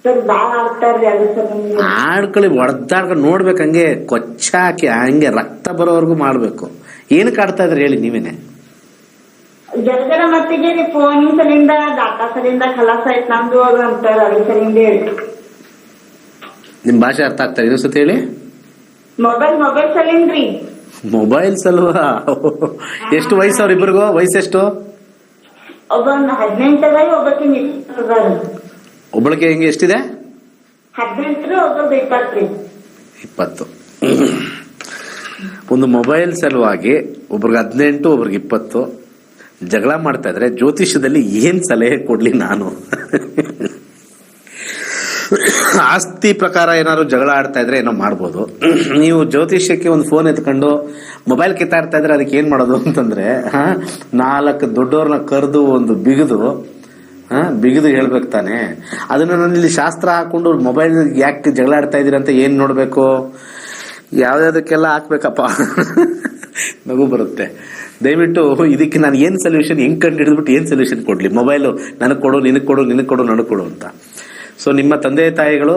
ಸ್ವಲ್ಪ ಬಾಳ ಆಡ್ತಾರ್ರಿ. ಅದ್ರ ಸಲ ಆಡ್ಕೊಳ್ಳಿ, ಹೊಡೆದಾಡ್ಕೊಂಡು ನೋಡ್ಬೇಕು, ಹಂಗೆ ಕೊಚ್ಚಾಕಿ ಹಂಗೆ ರಕ್ತ ಬರೋವರೆಗೂ ಮಾಡ್ಬೇಕು. ಏನಕ್ಕೆ ಆಡ್ತಾ ಇದ್ರಿ ಹೇಳಿ ನೀವೇನೆ? ಜಗಳ ಮತ್ತಿಗೆ ಫೋನ್ ಸಲಿಂದ ಡಾಟಾ ಸಲಿಂದ ಖಲಾಸ ಆಯ್ತು ನಮ್ದು ಅದು ಅಂತಾರ. ಅದ್ರ ಸಲಿಂದ ಹೇಳಿ ನಿಮ್ ಭಾಷೆ ಅರ್ಥ ಆಗ್ತಾರೆ, ಇನ್ನೊಂದ್ಸತಿ ಹೇಳಿ. ಮೊಬೈಲ್ ಸಲಿಂದ್ರಿ. ಮೊಬೈಲ್ಸ್ ಅಲ್ವಾ? ಎಷ್ಟು ವಯಸ್ಸು ಅವ್ರ ಇಬ್ಬರಿಗೂ? ವಯಸ್ಸೆಷ್ಟು? ಒಬ್ಬ 18 ಅದಾರಿ, ಒಬ್ಬಕ್ಕೆ 20 ಅದಾರಿ. ಒಬ್ಬಳಿಗೆ ಹೆಂಗೆ ಎಷ್ಟಿದೆ? 18 ರೀ, ಒಬ್ಬ 20 ರೀ. 20. ಒಂದು ಮೊಬೈಲ್ ಸಲುವಾಗಿ ಒಬ್ರಿಗೆ 18, ಒಬ್ರಿಗೆ 20 ಜಗಳ ಮಾಡ್ತಾ ಇದ್ರೆ ಜ್ಯೋತಿಷ್ಯದಲ್ಲಿ ಏನ್ ಸಲಹೆ ಕೊಡ್ಲಿ ನಾನು? ಆಸ್ತಿ ಪ್ರಕಾರ ಏನಾದ್ರು ಜಗಳ ಆಡ್ತಾ ಇದ್ರೆ ಏನೋ ಮಾಡ್ಬೋದು. ನೀವು ಜ್ಯೋತಿಷ್ಯಕ್ಕೆ ಒಂದು ಫೋನ್ ಎತ್ಕೊಂಡು ಮೊಬೈಲ್ ಕಿತ್ತಾಡ್ತಾ ಇದ್ರೆ ಅದಕ್ಕೆ ಏನ್ ಮಾಡೋದು ಅಂತಂದ್ರೆ 4 ದೊಡ್ಡವ್ರನ್ನ ಕರೆದು ಒಂದು ಬಿಗಿದು ಹೇಳ್ಬೇಕು ತಾನೆ. ಅದನ್ನ ನಾನು ಇಲ್ಲಿ ಶಾಸ್ತ್ರ ಹಾಕೊಂಡು ಮೊಬೈಲ್ ಯಾಕೆ ಜಗಳ ಆಡ್ತಾ ಇದೀರ ಅಂತ ಏನ್ ನೋಡ್ಬೇಕು? ಯಾವ್ದಾದಕ್ಕೆಲ್ಲ ಹಾಕ್ಬೇಕಪ್ಪ, ನಗು ಬರುತ್ತೆ. ದಯವಿಟ್ಟು ಇದಕ್ಕೆ ನಾನು ಏನ್ ಸೊಲ್ಯೂಷನ್ ಹೆಂಗ್ ಕಂಡು ಹಿಡಿದ್ಬಿಟ್ಟು ಏನ್ ಸೊಲ್ಯೂಷನ್ ಕೊಡ್ಲಿ? ಮೊಬೈಲು ನನಗ್ ಕೊಡು, ನಿನಗ್ ಕೊಡು, ನಿನಗ್ ಕೊಡು, ನನಗ್ ಕೊಡು ಅಂತ. ಸೊ ನಿಮ್ಮ ತಂದೆ ತಾಯಿಗಳು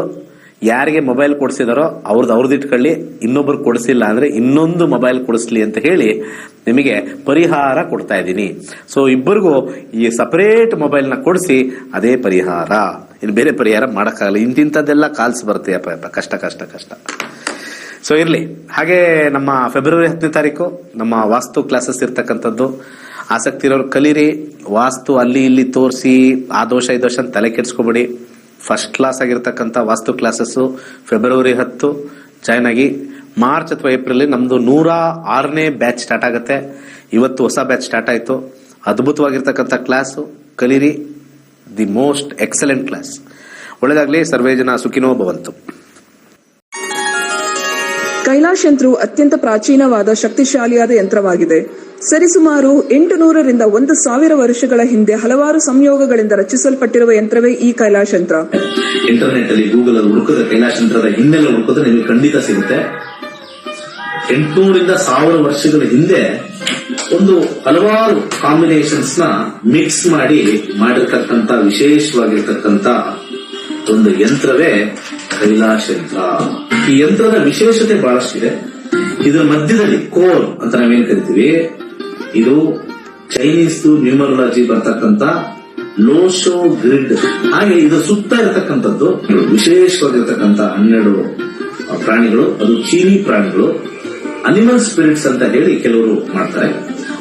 ಯಾರಿಗೆ ಮೊಬೈಲ್ ಕೊಡಿಸಿದಾರೋ ಅವ್ರದ್ದು ಇಟ್ಕೊಳ್ಳಿ, ಇನ್ನೊಬ್ರು ಕೊಡಿಸಿಲ್ಲ ಅಂದ್ರೆ ಇನ್ನೊಂದು ಮೊಬೈಲ್ ಕೊಡಿಸ್ಲಿ ಅಂತ ಹೇಳಿ ನಿಮಗೆ ಪರಿಹಾರ ಕೊಡ್ತಾ ಇದ್ದೀನಿ. ಸೊ ಇಬ್ಬರಿಗೂ ಈ ಸಪರೇಟ್ ಮೊಬೈಲ್ನ ಕೊಡಿಸಿ, ಅದೇ ಪರಿಹಾರ. ಇನ್ನು ಬೇರೆ ಪರಿಹಾರ ಮಾಡಕ್ಕಾಗಲ್ಲ. ಇಂತಿಂತದ್ದೆಲ್ಲ ಕಾಲ್ಸ್ ಬರುತ್ತೆ. ಅಪ್ಪ ಕಷ್ಟ ಕಷ್ಟ ಕಷ್ಟ. ಸೊ ಇರ್ಲಿ. ಹಾಗೆ ನಮ್ಮ ಫೆಬ್ರವರಿ 10ನೇ ತಾರೀಕು ನಮ್ಮ ವಾಸ್ತು ಕ್ಲಾಸಸ್ ಇರ್ತಕ್ಕಂಥದ್ದು. ಆಸಕ್ತಿ ಇರೋರು ಕಲೀರಿ. ವಾಸ್ತು ಅಲ್ಲಿ ಇಲ್ಲಿ ತೋರಿಸಿ ಆ ದೋಷ ಈ ದೋಷ ಅಂತ ತಲೆ ಕೆಡಿಸ್ಕೋಬೇಡಿ. ಫಸ್ಟ್ ಕ್ಲಾಸ್ ಆಗಿರ್ತಕ್ಕಂಥ ವಾಸ್ತು ಕ್ಲಾಸಸ್ಸು ಫೆಬ್ರವರಿ 10 ಜಾಯ್ನ್ ಆಗಿ. ಮಾರ್ಚ್ ಅಥವಾ ಏಪ್ರಿಲ್ ನಮ್ದು 106ನೇ ಬ್ಯಾಚ್ ಸ್ಟಾರ್ಟ್ ಆಗುತ್ತೆ. ಇವತ್ತು ಹೊಸ ಬ್ಯಾಚ್ ಸ್ಟಾರ್ಟ್ ಆಯ್ತು. ಅದ್ಭುತವಾಗಿರ್ತಕ್ಕಂಥ ಕ್ಲಾಸು, ಕಲೀರಿ. The most excellent class. ಒಳ್ಳೆದಾಗ್ಲಿ. ಸರ್ವೇ ಜನ ಸುಖಿನೋ ಭವಂತು. ಕೈಲಾಶ್ ಯಂತ್ರವು ಅತ್ಯಂತ ಪ್ರಾಚೀನವಾದ ಶಕ್ತಿಶಾಲಿಯಾದ ಯಂತ್ರವಾಗಿದೆ. ಸರಿಸುಮಾರು 800 ರಿಂದ 1000 ವರ್ಷಗಳ ಹಿಂದೆ ಹಲವಾರು ಸಂಯೋಗಗಳಿಂದ ರಚಿಸಲ್ಪಟ್ಟಿರುವ ಯಂತ್ರವೇ ಈ ಕೈಲಾಶ್ ಯಂತ್ರ. ಇಂಟರ್ನೆಟ್ ಅಲ್ಲಿ ಗೂಗಲ್ ಅಲ್ಲಿ ಹುಡುಕದ ಕೈಲಾಶ್ ಯಂತ್ರದ ಹಿನ್ನೆಲೆ ಹುಡುಕೋದು ನಿಮಗೆ ಖಂಡಿತ ಸಿಗುತ್ತೆ. 800 ರಿಂದ 1000 ವರ್ಷಗಳ ಹಿಂದೆ ಒಂದು ಹಲವಾರು ಕಾಂಬಿನೇಷನ್ಸ್ ನ ಮಿಕ್ಸ್ ಮಾಡಿರ್ತಕ್ಕಂಥ ವಿಶೇಷವಾಗಿರ್ತಕ್ಕಂಥ ಒಂದು ಯಂತ್ರವೇ ಕೈಲಾಶ್ ಯಂತ್ರ. ಈ ಯಂತ್ರದ ವಿಶೇಷತೆ ಬಹಳಷ್ಟಿದೆ. ಇದರ ಮಧ್ಯದಲ್ಲಿ ಕೋರ್ ಅಂತ ನಾವೇನ್ ಕರಿತೀವಿ, ಇದು ಚೈನೀಸ್ ನ್ಯೂಮರಾಲಜಿ ಬರ್ತಕ್ಕಂಥ ಲೋಶೋ ಗ್ರಿಡ್. ಹಾಗೆ ಇದು ಸುತ್ತ ಇರತಕ್ಕಂಥದ್ದು ವಿಶೇಷವಾಗಿರ್ತಕ್ಕಂಥ 12 ಪ್ರಾಣಿಗಳು. ಅದು ಚೀನಿ ಪ್ರಾಣಿಗಳು, ಅನಿಮಲ್ ಸ್ಪಿರಿಟ್ಸ್ ಅಂತ ಹೇಳಿ ಕೆಲವರು ಮಾಡ್ತಾರೆ.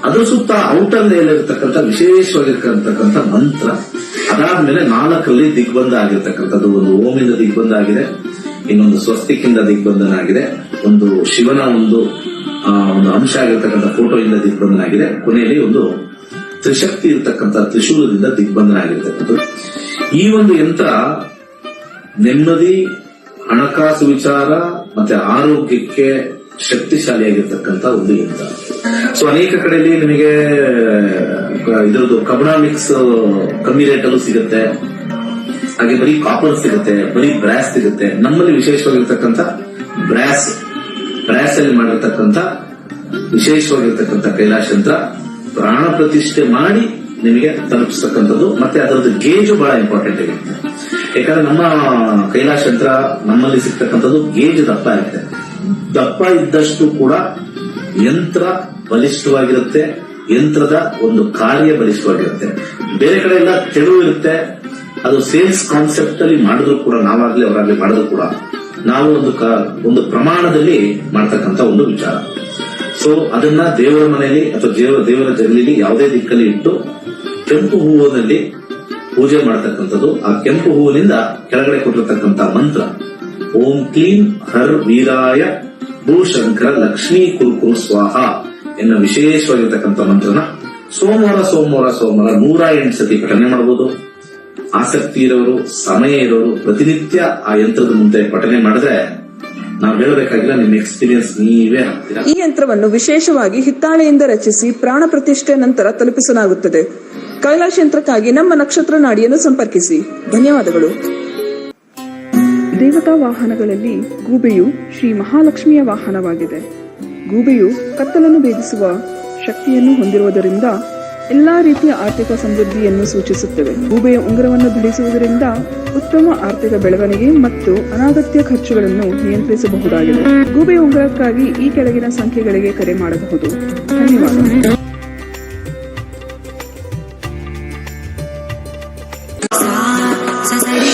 ಅದ್ರ ಸುತ್ತ ಔಟರ್ ಲೇಯರ್ ಇರತಕ್ಕಂಥ ವಿಶೇಷವಾಗಿರ್ತಕ್ಕಂಥ ಮಂತ್ರ. ಅದಾದ್ಮೇಲೆ 4ರಲ್ಲಿ ದಿಗ್ಬಂಧ ಆಗಿರ್ತಕ್ಕಂಥದ್ದು. ಒಂದು ಓಮಿಂದ ದಿಗ್ಬಂಧ ಆಗಿದೆ, ಇನ್ನೊಂದು ಸ್ವಸ್ತಿಕಿಂದ ದಿಗ್ಬಂಧನ ಆಗಿದೆ, ಒಂದು ಶಿವನ ಒಂದು ಅಂಶ ಆಗಿರ್ತಕ್ಕಂಥ ಫೋಟೋಯಿಂದ ದಿಗ್ಬಂಧನ ಆಗಿದೆ, ಕೊನೆಯಲ್ಲಿ ಒಂದು ತ್ರಿಶಕ್ತಿ ಇರತಕ್ಕಂಥ ತ್ರಿಶೂಲದಿಂದ ದಿಗ್ಬಂಧನ ಆಗಿರ್ತಕ್ಕಂಥದ್ದು. ಈ ಒಂದು ಯಂತ್ರ ನೆಮ್ಮದಿ, ಹಣಕಾಸು ವಿಚಾರ ಮತ್ತೆ ಆರೋಗ್ಯಕ್ಕೆ ಶಕ್ತಿಶಾಲಿಯಾಗಿರ್ತಕ್ಕಂಥ ಒಂದು ಯಂತ್ರ. ಸೊ ಅನೇಕ ಕಡೆಯಲ್ಲಿ ನಿಮಗೆ ಇದರದ್ದು ಕಬ್ಣ ಮಿಕ್ಸ್ ಕಮ್ಮಿ ರೇಟಲ್ಲೂ ಸಿಗುತ್ತೆ. ಹಾಗೆ ಬರೀ ಕಾಪರ್ ಸಿಗುತ್ತೆ, ಬರೀ ಬ್ರಾಸ್ ಸಿಗುತ್ತೆ. ನಮ್ಮಲ್ಲಿ ವಿಶೇಷವಾಗಿರ್ತಕ್ಕಂಥ ಬ್ರಾಸ್ ಅಲ್ಲಿ ಮಾಡಿರ್ತಕ್ಕಂಥ ವಿಶೇಷವಾಗಿರ್ತಕ್ಕಂಥ ಕೈಲಾಶ್ ಯಂತ್ರ ಪ್ರಾಣ ಪ್ರತಿಷ್ಠೆ ಮಾಡಿ ನಿಮಗೆ ತಲುಪಿಸ್ತಕ್ಕಂಥದ್ದು. ಮತ್ತೆ ಅದರದ್ದು ಗೇಜು ಬಹಳ ಇಂಪಾರ್ಟೆಂಟ್ ಆಗಿರುತ್ತೆ. ಯಾಕಂದ್ರೆ ನಮ್ಮ ಕೈಲಾಶ್ ಯಂತ್ರ ನಮ್ಮಲ್ಲಿ ಸಿಗ್ತಕ್ಕಂಥದ್ದು ಗೇಜ್ ದಪ್ಪ ಇರುತ್ತೆ. ದಪ್ಪ ಇದ್ದಷ್ಟು ಕೂಡ ಯಂತ್ರ ಬಲಿಷ್ಠವಾಗಿರುತ್ತೆ, ಯಂತ್ರದ ಒಂದು ಕಾರ್ಯ ಬಲಿಷ್ಠವಾಗಿರುತ್ತೆ. ಬೇರೆ ಕಡೆ ಎಲ್ಲ ತೆಳು ಇರುತ್ತೆ. ಅದು ಸೇಲ್ಸ್ ಕಾನ್ಸೆಪ್ಟ್ ಅಲ್ಲಿ ಮಾಡಿದ್ರು ಕೂಡ, ನಾವಾಗ್ಲಿ ಅವರಾಗ್ಲಿ ಮಾಡಿದ್ರು ಕೂಡ ನಾವು ಒಂದು ಪ್ರಮಾಣದಲ್ಲಿ ಮಾಡ್ತಕ್ಕಂಥ ಒಂದು ವಿಚಾರ. ಸೊ ಅದನ್ನ ದೇವರ ಮನೆಯಲ್ಲಿ ಅಥವಾ ದೇವರ ಜಗಲಿಲಿ ಯಾವುದೇ ದಿಕ್ಕಲ್ಲಿ ಇಟ್ಟು ಕೆಂಪು ಹೂವಿನಲ್ಲಿ ಪೂಜೆ ಮಾಡತಕ್ಕಂಥದ್ದು. ಆ ಕೆಂಪು ಹೂವಿನಿಂದ ಕೆಳಗಡೆ ಕೊಟ್ಟಿರ್ತಕ್ಕಂಥ ಮಂತ್ರ ಓಂ ಕ್ಲೀಂ ಹರ್ ವೀರಾಯ ಭೂಶಂಕರ ಲಕ್ಷ್ಮೀ ಕುರುಕುರು ಸ್ವಾಹ ಎನ್ನ ವಿಶೇಷವಾಗಿರ್ತಕ್ಕಂಥ ಮಂತ್ರನ ಸೋಮವಾರ 108 ಸತಿ ಪಠನೆ ಮಾಡಬಹುದು. ಆಸಕ್ತಿ ಇರೋರು, ಸಮಯ ಇರೋರು ಪ್ರತಿನಿತ್ಯ ಆ ಯಂತ್ರದ ಮುಂದೆ ಪಠನೆ ಮಾಡಿದ್ರೆ ನಾವು ಹೇಳಬೇಕಾಗಿಲ್ಲ, ನಿಮ್ಮ ಎಕ್ಸ್ಪೀರಿಯನ್ಸ್ ನೀವೇ ಹಾಕ್ತೀರಾ. ಈ ಯಂತ್ರವನ್ನು ವಿಶೇಷವಾಗಿ ಹಿತ್ತಾಳೆಯಿಂದ ರಚಿಸಿ ಪ್ರಾಣ ಪ್ರತಿಷ್ಠೆ ನಂತರ ತಲುಪಿಸಲಾಗುತ್ತದೆ. ಕೈಲಾಶ ಯಂತ್ರಕ್ಕಾಗಿ ನಮ್ಮ ನಕ್ಷತ್ರ ನಾಡಿಯನ್ನು ಸಂಪರ್ಕಿಸಿ. ಧನ್ಯವಾದಗಳು. ದೇವತಾ ವಾಹನಗಳಲ್ಲಿ ಗೂಬೆಯು ಶ್ರೀ ಮಹಾಲಕ್ಷ್ಮಿಯ ವಾಹನವಾಗಿದೆ. ಗೂಬೆಯು ಕತ್ತಲನ್ನು ಭೇದಿಸುವ ಶಕ್ತಿಯನ್ನು ಹೊಂದಿರುವುದರಿಂದ ಎಲ್ಲಾ ರೀತಿಯ ಆರ್ಥಿಕ ಸಮೃದ್ಧಿಯನ್ನು ಸೂಚಿಸುತ್ತವೆ. ಗೂಬೆಯ ಉಂಗುರವನ್ನು ಧರಿಸುವುದರಿಂದ ಉತ್ತಮ ಆರ್ಥಿಕ ಬೆಳವಣಿಗೆ ಮತ್ತು ಅನಗತ್ಯ ಖರ್ಚುಗಳನ್ನು ನಿಯಂತ್ರಿಸಬಹುದಾಗಿದೆ. ಗೂಬೆಯ ಉಂಗುರಕ್ಕಾಗಿ ಈ ಕೆಳಗಿನ ಸಂಖ್ಯೆಗಳಿಗೆ ಕರೆ ಮಾಡಬಹುದು. ಧನ್ಯವಾದ. sa sa